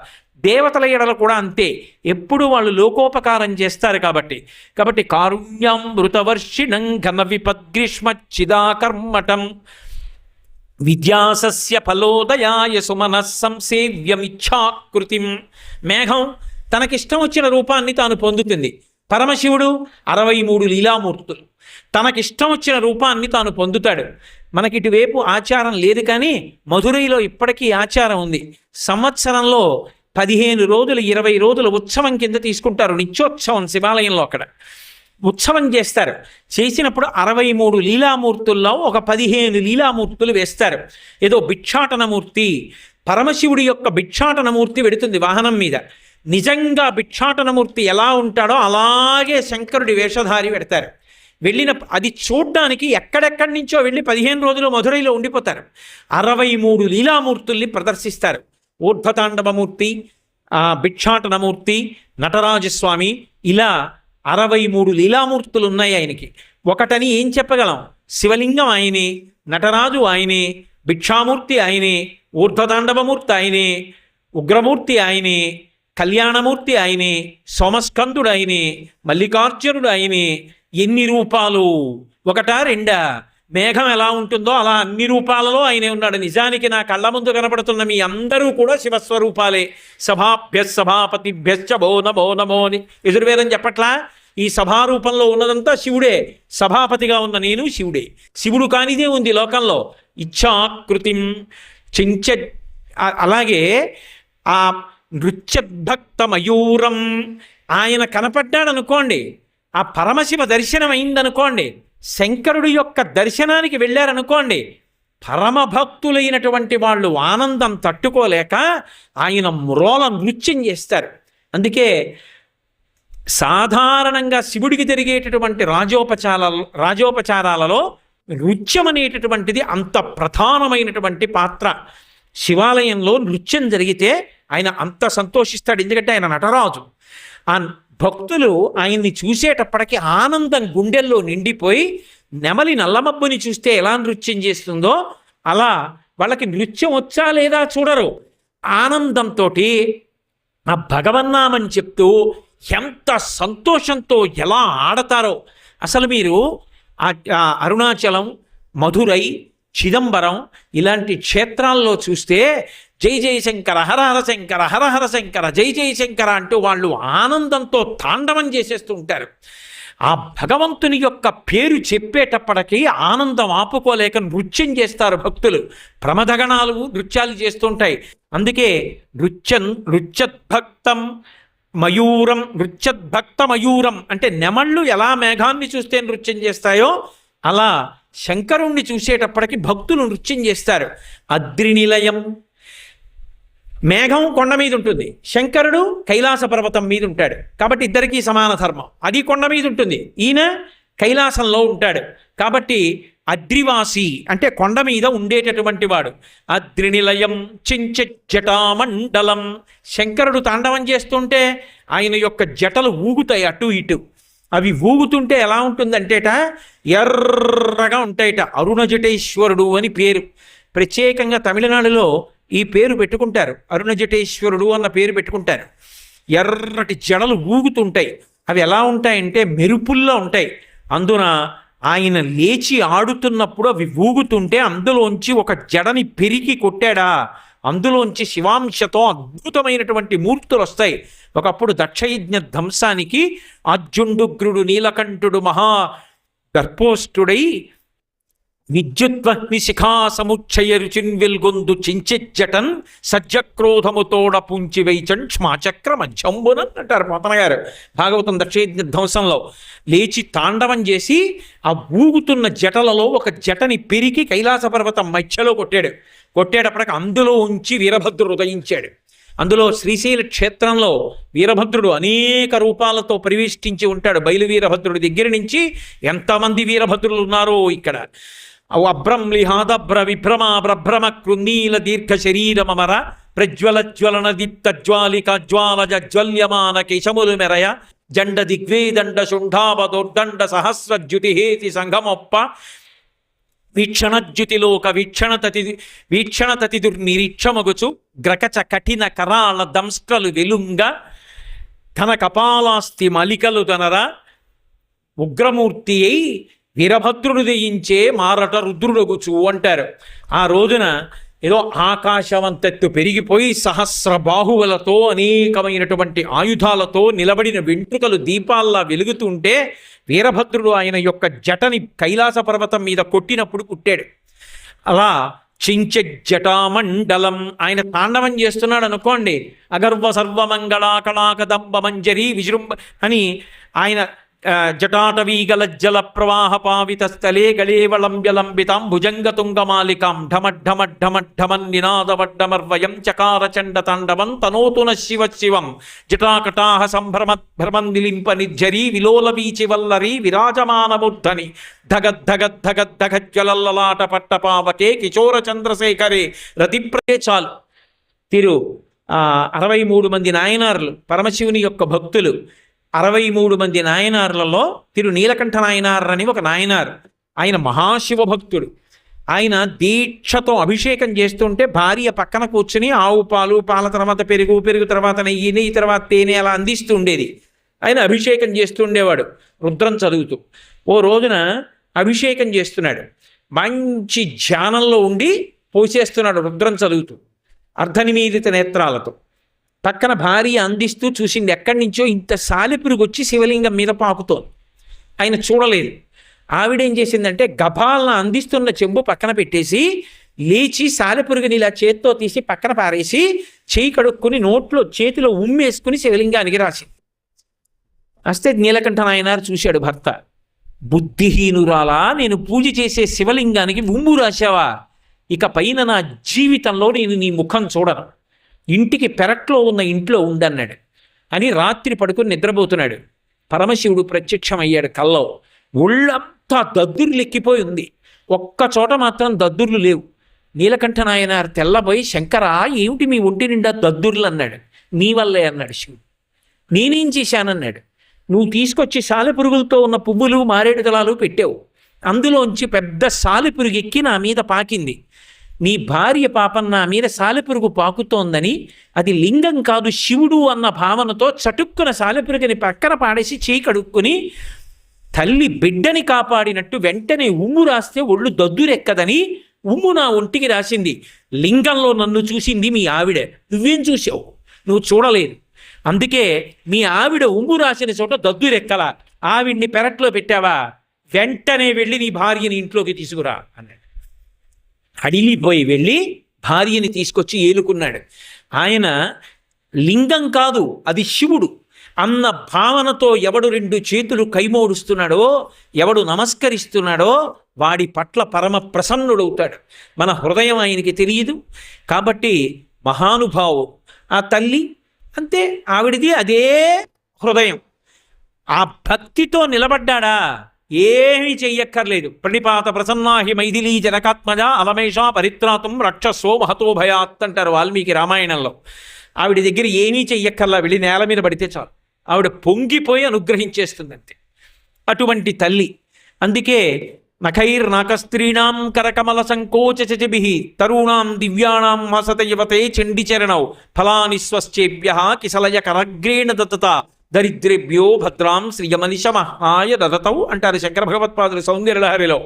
దేవతల ఎడల కూడా అంతే. ఎప్పుడు వాళ్ళు లోకోపకారం చేస్తారు కాబట్టి కారుణ్యం మృతవర్షిణం ఘన విపద్గ్రీష్మచ్చిదాకర్మటం విద్యాసస్య ఫలోదయాయ సుమనః సంసేవ్యమిచ్ఛాకృతిం. మేఘం తనకిష్టం వచ్చిన రూపాన్ని తాను పొందుతుంది. పరమశివుడు 63 లీలామూర్తులు, తనకిష్టం వచ్చిన రూపాన్ని తాను పొందుతాడు. మనకి ఇటువైపు ఆచారం లేదు, కానీ మధురైలో ఇప్పటికీ ఆచారం ఉంది. సంవత్సరంలో 15 రోజులు 20 రోజులు ఉత్సవం కింద తీసుకుంటారు. నిత్యోత్సవం శివాలయంలో అక్కడ ఉత్సవం చేస్తారు. చేసినప్పుడు 63 లీలామూర్తుల్లో ఒక 15 లీలామూర్తులు వేస్తారు. ఏదో భిక్షాటనమూర్తి, పరమశివుడి యొక్క భిక్షాటనమూర్తి వెడుతుంది వాహనం మీద. నిజంగా భిక్షాటనమూర్తి ఎలా ఉంటాడో అలాగే శంకరుడి వేషధారి పెడతారు. వెళ్ళిన అది చూడ్డానికి ఎక్కడెక్కడి నుంచో వెళ్ళి 15 రోజులు మధురైలో ఉండిపోతారు. 63 లీలామూర్తుల్ని ప్రదర్శిస్తారు. ఊర్ధ్వతాండవమూర్తి, భిక్షాటనమూర్తి, నటరాజస్వామి, ఇలా 63 లీలామూర్తులు ఉన్నాయి ఆయనకి. ఒకటని ఏం చెప్పగలం? శివలింగం ఆయనే, నటరాజు ఆయనే, భిక్షామూర్తి ఆయనే, ఊర్ధ్వతాండవమూర్తి ఆయనే, ఉగ్రమూర్తి ఆయనే, కళ్యాణమూర్తి ఆయనే, సోమస్కందుడు ఆయనే, మల్లికార్జునుడు ఆయనే. ఎన్ని రూపాలు! ఒకటా రెండా? మేఘం ఎలా ఉంటుందో అలా అన్ని రూపాలలో ఆయనే ఉన్నాడు. నిజానికి నా కళ్ళ ముందు కనపడుతున్న మీ అందరూ కూడా శివస్వరూపాలే. సభాభ్య సభాపతిభ్యశ్చ భో నమో నమో అని యజుర్వేదం చెప్పట్లా? ఈ సభారూపంలో ఉన్నదంతా శివుడే. సభాపతిగా ఉన్న నేను శివుడే. శివుడు కానిదే ఉంది లోకంలో. ఇచ్ఛాకృతిం చించ. అలాగే ఆ నృత్యద్భక్త మయూరం ఆయన కనపడ్డాడు అనుకోండి, ఆ పరమశివ దర్శనం అయిందనుకోండి, శంకరుడి యొక్క దర్శనానికి వెళ్ళారనుకోండి, పరమభక్తులైనటువంటి వాళ్ళు ఆనందం తట్టుకోలేక ఆయన మ్రోల నృత్యం చేస్తారు. అందుకే సాధారణంగా శివుడికి జరిగేటటువంటి రాజోపచారాలలో నృత్యం అనేటటువంటిది అంత ప్రధానమైనటువంటి పాత్ర. శివాలయంలో నృత్యం జరిగితే ఆయన అంత సంతోషిస్తాడు. ఎందుకంటే ఆయన నటరాజు. ఆ భక్తులు ఆయన్ని చూసేటప్పటికి ఆనందం గుండెల్లో నిండిపోయి, నెమలి నల్లమబ్బుని చూస్తే ఎలా నృత్యం చేస్తుందో అలా వాళ్ళకి నృత్యం వచ్చా లేదా చూడరు. ఆనందంతో ఆ భగవన్నామని చెప్తూ ఎంత సంతోషంతో ఎలా ఆడతారో. అసలు మీరు అరుణాచలం, మధురై, చిదంబరం ఇలాంటి క్షేత్రాల్లో చూస్తే జై జయశంకర, హర హర శంకర, హర హర శంకర, జై జయశంకర అంటూ వాళ్ళు ఆనందంతో తాండవం చేసేస్తూ ఉంటారు. ఆ భగవంతుని యొక్క పేరు చెప్పేటప్పటికీ ఆనందం ఆపుకోలేక నృత్యం చేస్తారు భక్తులు. ప్రమదగణాలు నృత్యాలు చేస్తుంటాయి. అందుకే నృత్యద్భక్తం మయూరం, నృత్యద్భక్త మయూరం అంటే నెమళ్ళు ఎలా మేఘాన్ని చూస్తే నృత్యం చేస్తాయో అలా శంకరుణ్ణి చూసేటప్పటికి భక్తులు నృత్యం చేస్తారు. అద్రినిలయం, మేఘం కొండ మీద ఉంటుంది, శంకరుడు కైలాస పర్వతం మీద ఉంటాడు. కాబట్టి ఇద్దరికీ సమాన ధర్మం. అది కొండ మీద ఉంటుంది, ఈయన కైలాసంలో ఉంటాడు. కాబట్టి అద్రివాసి అంటే కొండ మీద ఉండేటటువంటి వాడు. అద్రినిలయం చించ జటామండలం. శంకరుడు తాండవం చేస్తుంటే ఆయన యొక్క జటలు ఊగుతాయి అటు ఇటు. అవి ఊగుతుంటే ఎలా ఉంటుందంటేట ఎర్రగా ఉంటాయట. అరుణజటేశ్వరుడు అని పేరు. ప్రత్యేకంగా తమిళనాడులో ఈ పేరు పెట్టుకుంటారు. అరుణజటేశ్వరుడు అన్న పేరు పెట్టుకుంటారు. ఎర్రటి జడలు ఊగుతుంటాయి. అవి ఎలా ఉంటాయంటే మెరుపుల్లో ఉంటాయి. అందున ఆయన లేచి ఆడుతున్నప్పుడు అవి ఊగుతుంటే అందులోంచి ఒక జడని పెరికి కొట్టాడా, అందులోంచి శివాంశతో అద్భుతమైనటువంటి మూర్తులు వస్తాయి. ఒకప్పుడు దక్షయజ్ఞ ధ్వంసానికి అర్జుండుగ్రుడు నీలకంఠుడు మహా గర్భోష్ఠుడై విద్యుద్వహ్ని శిఖా సముచ్చయ రుచిన్ వెల్గొందు చించెజ్జటన్ సజ్జక్రోధముతోడ పుంచి వైచన్ క్ష్మాచక్ర మధ్యంబునన్ అంటారు పోతన గారు భాగవతం దక్షయజ్ఞ ధ్వంసంలో. లేచి తాండవం చేసి ఆ ఊగుతున్న జటలలో ఒక జటని పెరికి కైలాస పర్వతం మధ్యలో కొట్టేటప్పటికి అందులో ఉంచి వీరభద్రుడు ఉదయించాడు. అందులో శ్రీశైల క్షేత్రంలో వీరభద్రుడు అనేక రూపాలతో పరివేష్టించి ఉంటాడు. బయలు వీరభద్రుడి దగ్గర నుంచి ఎంతమంది వీరభద్రులు ఉన్నారో ఇక్కడ. అభ్రంలిహాదభ్ర విభ్రమ బ్రభ్రమ కృందీల దీర్ఘ శరీరమర ప్రజ్వలజ్వలన దీప్తజ్వాలిక జ్వాలజ జ్వల్యమాన కేశములు మెరయ జండ దిగ్వేదండ శుంఠావదోర్దండ సహస్రజ్యుతిహేతి సంఘమొప్ప వీక్షణజ్యుతిలోక వీక్షణతతి దుర్నిరీక్షమగుచు గ్రకచ కఠిన కరాళ దంస్ట్రలు వెలుంగ ఘన కపాలాస్తి మలికలు దనర ఉగ్రమూర్తి అయి వీరభద్రుడు దయించే మారట రుద్రుడగుచు అంటారు. ఆ రోజున ఏదో ఆకాశవంతెత్తు పెరిగిపోయి సహస్ర బాహువులతో అనేకమైనటువంటి ఆయుధాలతో నిలబడిన వెంట్రుకలు దీపాల్లా వెలుగుతుంటే వీరభద్రుడు ఆయన యొక్క జటని కైలాస పర్వతం మీద కొట్టినప్పుడు కుట్టాడు. అలా చించెజ్జటామండలం ఆయన తాండవం చేస్తున్నాడు అనుకోండి. అగర్వ సర్వమంగళాకళాకదంబ మంజరి విజృంభ అని ఆయన జటాటవీగలజ్జల ప్రవాహ పావిత స్థలే గళేవళంబ్యలంబితాం భుజంగతుంగమాలికాం ఢమఢమఢమఢమన్ నినాదవడ్డమర్వయం చకార చండ తాండవం తనోతున శివ శివం జటాకటాహ సంభ్రమద్భ్రమం నిలింప నిర్జరీ విలోల వీచి వల్లరి విరాజమానమూర్ధని ధగద్ధగద్ధగద్ధగజ్వలల్లలాట పట్టపావకే కిశోర చంద్రశేఖరే రతిప్రదే. చాలు. 63 మంది నాయనార్లు పరమశివుని యొక్క భక్తులు. 63 మంది నాయనార్లలో నీలకంఠ నాయనార్ అని ఒక నాయనార్. ఆయన మహాశివ భక్తుడు. ఆయన దీక్షతో అభిషేకం చేస్తుంటే భార్య పక్కన కూర్చుని ఆవు పాలు, పాల తర్వాత పెరుగు, పెరుగు తర్వాత నెయ్యి, నెయ్యి తర్వాత తేనె అలా అందిస్తూ ఉండేది. ఆయన అభిషేకం చేస్తూ ఉండేవాడు రుద్రం చదువుతూ. ఓ రోజున అభిషేకం చేస్తున్నాడు. మంచి ధ్యానంలో ఉండి పోసేస్తున్నాడు రుద్రం చదువుతూ అర్ధనిమీలిత నేత్రాలతో. పక్కన భార్య అందిస్తూ చూసింది. ఎక్కడి నుంచో ఇంత సాలెపురుగు వచ్చి శివలింగం మీద పాకుతోంది. ఆయన చూడలేదు. ఆవిడేం చేసిందంటే గభాలను అందిస్తున్న చెంబు పక్కన పెట్టేసి లేచి సాలెపురుగుని ఇలా చేత్తో తీసి పక్కన పారేసి చేయి కడుక్కుని చేతిలో ఉమ్మేసుకుని శివలింగానికి రాసింది. వస్తే నీలకంఠ నాయనారు చూశాడు భర్త. బుద్ధిహీనురాలా, నేను పూజ చేసే శివలింగానికి ఉమ్ము రాశావా? ఇక పైన నా జీవితంలో నేను నీ ముఖం చూడను. ఇంటికి పెరట్లో ఉన్న ఇంట్లో ఉండన్నాడు అని రాత్రి పడుకుని నిద్రపోతున్నాడు. పరమశివుడు ప్రత్యక్షమయ్యాడు కల్లో. ఒళ్ళంతా దద్దుర్లు ఎక్కిపోయి ఉంది. ఒక్క చోట మాత్రం దద్దుర్లు లేవు. నీలకంఠ నాయనార్ తెల్లబోయి, శంకరా ఏమిటి మీ ఒంటి నిండా దద్దుర్లు అన్నాడు. నీ వల్లే అన్నాడు శివుడు. నేనేం చేశానన్నాడు. నువ్వు తీసుకొచ్చి సాలెపురుగులతో ఉన్న పువ్వులు, మారేడు దళాలు పెట్టావు. అందులోంచి పెద్ద సాలెపురుగు ఎక్కి నా మీద పాకింది. నీ భార్య పాపం నా మీద సాలెపురుగు పాకుతోందని, అది లింగం కాదు శివుడు అన్న భావనతో చటుక్కున సాలెపురుగుని పక్కన పాడేసి చేయి కడుక్కుని తల్లి బిడ్డని కాపాడినట్టు వెంటనే ఉమ్ము రాస్తే ఒళ్ళు దద్దురెక్కదని ఉమ్ము నా ఒంటికి రాసింది. లింగంలో నన్ను చూసింది మీ ఆవిడ. నువ్వేం చూసావు? నువ్వు చూడలేదు. అందుకే మీ ఆవిడ ఉమ్ము రాసిన చోట దద్దురెక్కల. ఆవిడ్ని పెరట్లో పెట్టావా? వెంటనే వెళ్ళి నీ భార్యని ఇంట్లోకి తీసుకురా అన్నాడు. అడిలిపోయి వెళ్ళి భార్యని తీసుకొచ్చి ఏలుకున్నాడు. ఆయన లింగం కాదు, అది శివుడు అన్న భావనతో ఎవడు 2 చేతులు కైమోడుస్తున్నాడో, ఎవడు నమస్కరిస్తున్నాడో వాడి పట్ల పరమ ప్రసన్నుడవుతాడు. మన హృదయం ఆయనకి తెలియదు కాబట్టి మహానుభావు. ఆ తల్లి అంతే, ఆవిడిది అదే హృదయం. ఆ భక్తితో నిలబడ్డాడా, ఏమీ చెయ్యక్కర్లేదు. ప్రణిపాత ప్రసన్నాహి మైథిలీ జనకాత్మజ అలమేష పరిత్రాతం రక్షస్వో మహతో భయాత్ అంటారు వాల్మీకి రామాయణంలో. ఆవిడ దగ్గర ఏమీ చెయ్యక్కర్లా, వెళ్ళి నేల మీద పడితే చాలు, ఆవిడ పొంగిపోయి అనుగ్రహించేస్తుంది అంతే. అటువంటి తల్లి. అందుకే నఖైర్నాకస్త్రీణాం కరకమల సంకోచచభిః తరుణాం దివ్యానాం హసత యువతే చండిచరణౌ ఫలాని స్వశ్చేభ్య కిసలయ కరగ్రేణ దత్తత దరిద్రేభ్యో భద్రాం శ్రియమనిష మహాయ దదతౌ అంటారు శంకర భగవత్పాదులు సౌందర్యలహరిలో.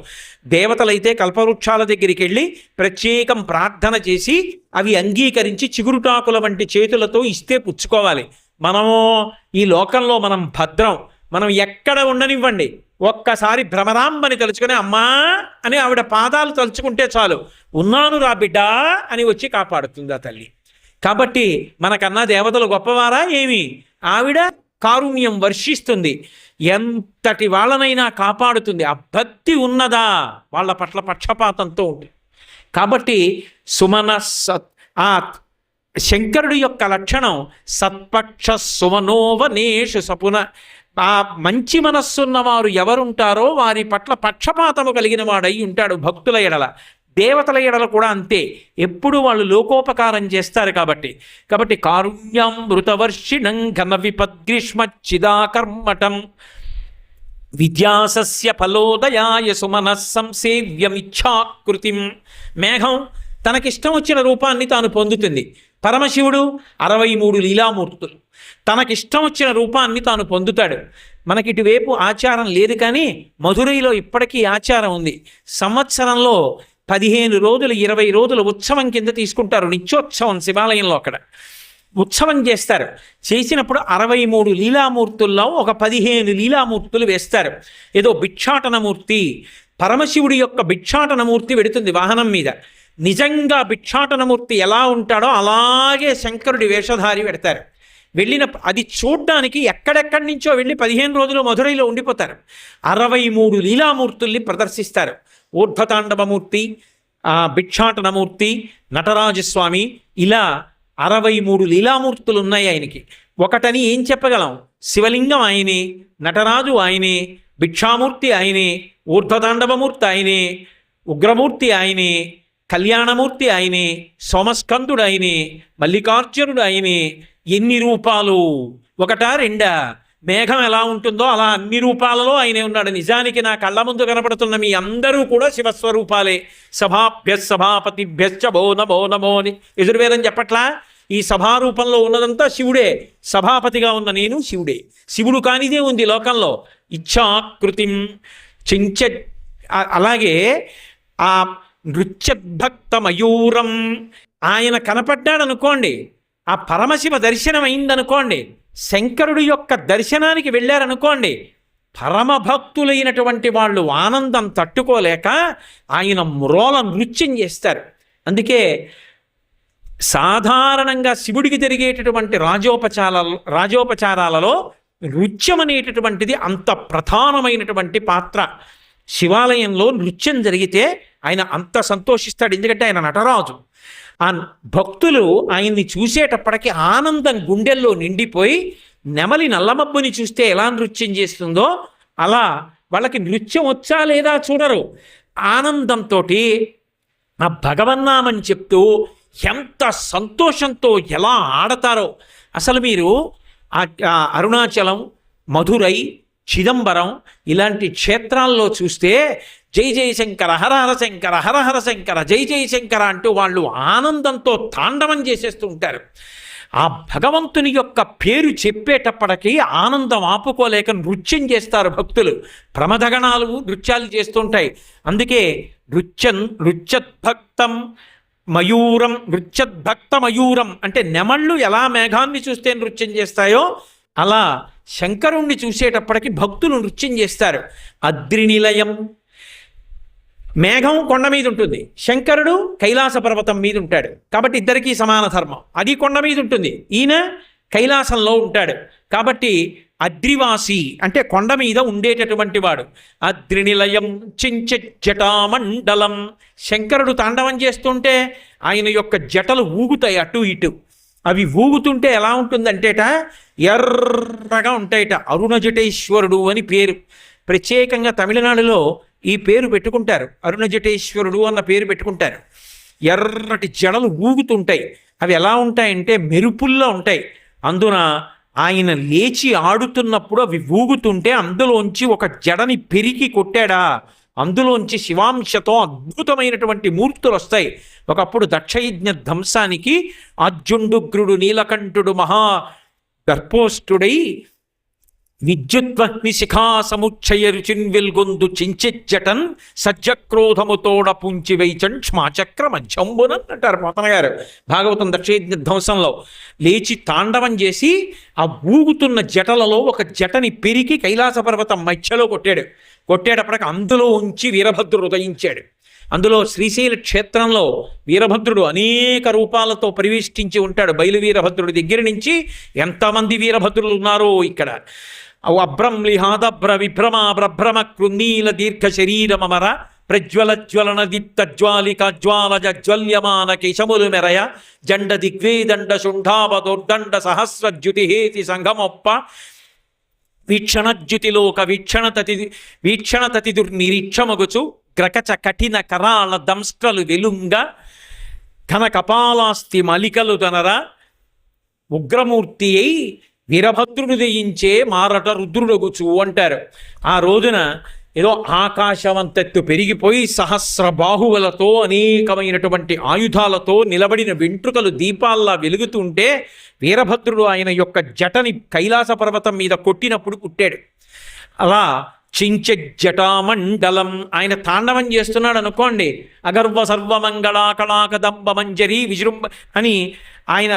దేవతలైతే కల్పవృక్షాల దగ్గరికి వెళ్ళి ప్రత్యేకం ప్రార్థన చేసి అవి అంగీకరించి చిగురుటాకుల వంటి చేతులతో ఇస్తే పుచ్చుకోవాలి. మనము ఈ లోకంలో మనం భద్రం. మనం ఎక్కడ ఉండనివ్వండి, ఒక్కసారి భ్రమరాంబని తలుచుకుని అమ్మా అని ఆవిడ పాదాలు తలుచుకుంటే చాలు, ఉన్నాను రా బిడ్డా అని వచ్చి కాపాడుతుంది ఆ తల్లి. కాబట్టి మనకన్నా దేవతలు గొప్పవారా ఏమి? ఆవిడ కారుణ్యం వర్షిస్తుంది, ఎంతటి వాళ్ళనైనా కాపాడుతుంది. ఆ భక్తి ఉన్నదా వాళ్ళ పట్ల పక్షపాతంతో ఉంది. కాబట్టి ఆ శంకరుడి యొక్క లక్షణం సత్పక్ష సుమనోవనేషు సపున. ఆ మంచి మనస్సున్నవారు ఎవరుంటారో వారి పట్ల పక్షపాతము కలిగిన వాడై ఉంటాడు భక్తుల ఎడల. దేవతల ఎడల కూడా అంతే, ఎప్పుడు వాళ్ళు లోకోపకారం చేస్తారు కాబట్టి కారుణ్యం మృతవర్షిణం ఘన విపద్గ్రీష్మచ్చిదాకర్మటం విద్యాసస్య ఫలోదయాయ సుమనః సంసేవ్యమిచ్ఛాకృతిం. మేఘం తనకిష్టం వచ్చిన రూపాన్ని తాను పొందుతుంది. పరమశివుడు 63 లీలామూర్తులు, తనకిష్టం వచ్చిన రూపాన్ని తాను పొందుతాడు. మనకి ఇటువైపు ఆచారం లేదు, కానీ మధురైలో ఇప్పటికీ ఆచారం ఉంది. సంవత్సరంలో 15 రోజులు 20 రోజులు ఉత్సవం కింద తీసుకుంటారు. నిత్యోత్సవం శివాలయంలో అక్కడ ఉత్సవం చేస్తారు. చేసినప్పుడు 63 లీలామూర్తుల్లో ఒక 15 లీలామూర్తులు వేస్తారు. ఏదో భిక్షాటనమూర్తి, పరమశివుడి యొక్క భిక్షాటనమూర్తి వెడుతుంది వాహనం మీద. నిజంగా భిక్షాటనమూర్తి ఎలా ఉంటాడో అలాగే శంకరుడి వేషధారి పెడతారు. వెళ్ళిన అది చూడ్డానికి ఎక్కడెక్కడి నుంచో వెళ్ళి 15 రోజులు మధురైలో ఉండిపోతారు. 63 లీలామూర్తుల్ని ప్రదర్శిస్తారు. ఊర్ధ్వతాండవమూర్తి, భిక్షాటనమూర్తి, నటరాజస్వామి, ఇలా 63 లీలామూర్తులు ఉన్నాయి ఆయనకి. ఒకటని ఏం చెప్పగలం? శివలింగం ఆయనే, నటరాజు ఆయనే, భిక్షామూర్తి ఆయనే, ఊర్ధ్వతాండవమూర్తి ఆయనే, ఉగ్రమూర్తి ఆయనే, కళ్యాణమూర్తి ఆయనే, సోమస్కందుడు ఆయనే, మల్లికార్జునుడు ఆయనే. ఎన్ని రూపాలు! ఒకటా రెండా? మేఘం ఎలా ఉంటుందో అలా అన్ని రూపాలలో ఆయనే ఉన్నాడు. నిజానికి నా కళ్ళ ముందు కనపడుతున్న మీ అందరూ కూడా శివస్వరూపాలే. సభాభ్య సభాపతిభ్యశ్చ భో నమో నమో అని ఎదురువేదని చెప్పట్లా? ఈ సభారూపంలో ఉన్నదంతా శివుడే. సభాపతిగా ఉన్న నేను శివుడే. శివుడు కానిదే ఉంది లోకంలో. ఇచ్ఛాకృతిం చించ. అలాగే ఆ నృత్యద్భక్త మయూరం, ఆయన కనపడ్డాడు అనుకోండి, ఆ పరమశివ దర్శనం అయిందనుకోండి, శంకరుడి యొక్క దర్శనానికి వెళ్ళారనుకోండి, పరమభక్తులైనటువంటి వాళ్ళు ఆనందం తట్టుకోలేక ఆయన మ్రోల నృత్యం చేస్తారు. అందుకే సాధారణంగా శివుడికి జరిగేటటువంటి రాజోపచారాలలో నృత్యం అనేటటువంటిది అంత ప్రధానమైనటువంటి పాత్ర. శివాలయంలో నృత్యం జరిగితే ఆయన అంత సంతోషిస్తాడు. ఎందుకంటే ఆయన నటరాజు. ఆ భక్తులు ఆయన్ని చూసేటప్పటికి ఆనందం గుండెల్లో నిండిపోయి, నెమలి నల్లమబ్బుని చూస్తే ఎలా నృత్యం చేస్తుందో అలా వాళ్ళకి నృత్యం వచ్చా లేదా చూడరు. ఆనందంతో ఆ భగవన్నామని చెప్తూ ఎంత సంతోషంతో ఎలా ఆడతారో. అసలు మీరు అరుణాచలం, మధురై, చిదంబరం ఇలాంటి క్షేత్రాల్లో చూస్తే జై జయశంకర, హర హర శంకర, హర హర శంకర, జై జయశంకర అంటూ వాళ్ళు ఆనందంతో తాండవం చేసేస్తూ ఉంటారు. ఆ భగవంతుని యొక్క పేరు చెప్పేటప్పటికీ ఆనందం ఆపుకోలేక నృత్యం చేస్తారు భక్తులు. ప్రమదగణాలు నృత్యాలు చేస్తుంటాయి. అందుకే నృత్యద్భక్తం మయూరం, నృత్యద్భక్త మయూరం అంటే నెమళ్ళు ఎలా మేఘాన్ని చూస్తే నృత్యం చేస్తాయో అలా శంకరుణ్ణి చూసేటప్పటికి భక్తులు నృత్యం చేస్తారు. అద్రినిలయం, మేఘం కొండ మీద ఉంటుంది, శంకరుడు కైలాస పర్వతం మీద ఉంటాడు. కాబట్టి ఇద్దరికీ సమాన ధర్మం. అది కొండ మీద ఉంటుంది, ఈయన కైలాసంలో ఉంటాడు. కాబట్టి అద్రివాసి అంటే కొండ మీద ఉండేటటువంటి వాడు. అద్రినిలయం చించ జటామండలం, శంకరుడు తాండవం చేస్తుంటే ఆయన యొక్క జటలు ఊగుతాయి అటు ఇటు. అవి ఊగుతుంటే ఎలా ఉంటుందంటేట ఎర్రగా ఉంటాయిట. అరుణజటేశ్వరుడు అని పేరు. ప్రత్యేకంగా తమిళనాడులో ఈ పేరు పెట్టుకుంటారు. అరుణజటేశ్వరుడు అన్న పేరు పెట్టుకుంటారు. ఎర్రటి జడలు ఊగుతుంటాయి. అవి ఎలా ఉంటాయంటే మెరుపుల్లో ఉంటాయి. అందున ఆయన లేచి ఆడుతున్నప్పుడు అవి ఊగుతుంటే అందులోంచి ఒక జడని పెరికి కొట్టాడా, అందులోంచి శివాంశతో అద్భుతమైనటువంటి మూర్తులు వస్తాయి. ఒకప్పుడు దక్షయజ్ఞ ధ్వంసానికి అర్జుండుగ్రుడు నీలకంఠుడు మహా గర్భోష్ఠుడై విద్యుద్వహ్ని శిఖా సముచ్చయ రుచిన్ వెల్గొందు చించెజ్జటన్ సజ్జక్రోధముతోడ పుంచి వైచన్ క్ష్మాచక్ర మధ్యంబునన్ అంటారు పోతన గారు భాగవతం దక్షయజ్ఞ ధ్వంసంలో. లేచి తాండవం చేసి ఆ ఊగుతున్న జటలలో ఒక జటని పెరికి కైలాస పర్వతం మధ్యలో కొట్టేటప్పటికి అందులో ఉంచి వీరభద్రుడు ఉదయించాడు. అందులో శ్రీశైల క్షేత్రంలో వీరభద్రుడు అనేక రూపాలతో పరివేష్టించి ఉంటాడు. బయలు వీరభద్రుడి దగ్గర నుంచి ఎంతమంది వీరభద్రులు ఉన్నారో ఇక్కడ. అభ్రంలిహాదభ్ర విభ్రమ భ్రభ్రమ కృందీల దీర్ఘ శరీరమర ప్రజ్వలజ్వలన దీప్త జ్వాలిక జ్వాలజ జ్వల్యమాన కేశములు మెరయ జండ దిగ్వేదండ శుంఠావదోర్దండ సహస్రజ్యుతిహేతి సంగమొప్ప వీక్షణజ్యుతిలోక వీక్షణతతి దుర్నిరీక్షమగుచు గ్రకచ కఠిన కరాళ దంస్ట్రలు వెలుంగ ఘన కపాలాస్తి మలికలు తనర ఉగ్రమూర్తి అయి వీరభద్రుడు దయించే మారట రుద్రుడగుచు అంటారు. ఆ రోజున ఏదో ఆకాశవంతెత్తు పెరిగిపోయి సహస్ర బాహువులతో అనేకమైనటువంటి ఆయుధాలతో నిలబడిన వెంట్రుకలు దీపాల్లా వెలుగుతుంటే వీరభద్రుడు ఆయన యొక్క జటని కైలాస పర్వతం మీద కొట్టినప్పుడు పుట్టాడు. అలా చించ జటామండలం ఆయన తాండవం చేస్తున్నాడు అనుకోండి. అగర్వ సర్వమంగళా కళాకదంబ మంజరి విజృంభ అని ఆయన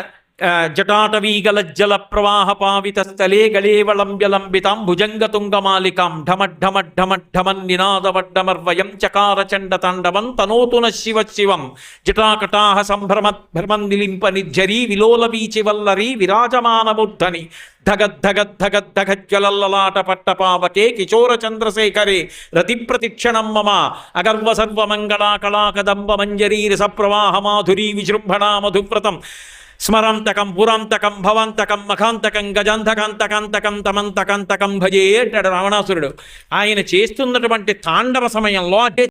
జటాటవీగలజ్జల ప్రవాహ పావిత స్థలే గళేవళంబ్యలంబితాం భుజంగతుంగమాలికాం ఢమఢమఢమఢమన్నినాదవడ్డమర్వయం చకార చండ తాండవం తనోతున శివ శివం జటాకటాహ సంభ్రమద్భ్రమం నిలింప నిర్జరీ విలోల వీచి వల్లరీ విరాజమానమూర్ధని ధగద్ధగద్ధగద్ధగజ్వలల్లలాట పట్టపావకే కిశోర చంద్రశేఖరే రతి ప్రతిక్షణం మమ అగర్వ సర్వమంగళా కళాకదంబ మంజరీ రసప్రవాహ మాధురీ విజృంభణా మధువ్రతం స్మరాంతకం పురాంతకం భవాంతకం మఖాంతకం గజాంతకాంతకాంతకం తమంతకాంతకం భజే అంటాడు రావణాసురుడు. ఆయన చేస్తున్నటువంటి తాండవ సమయంలో అంటే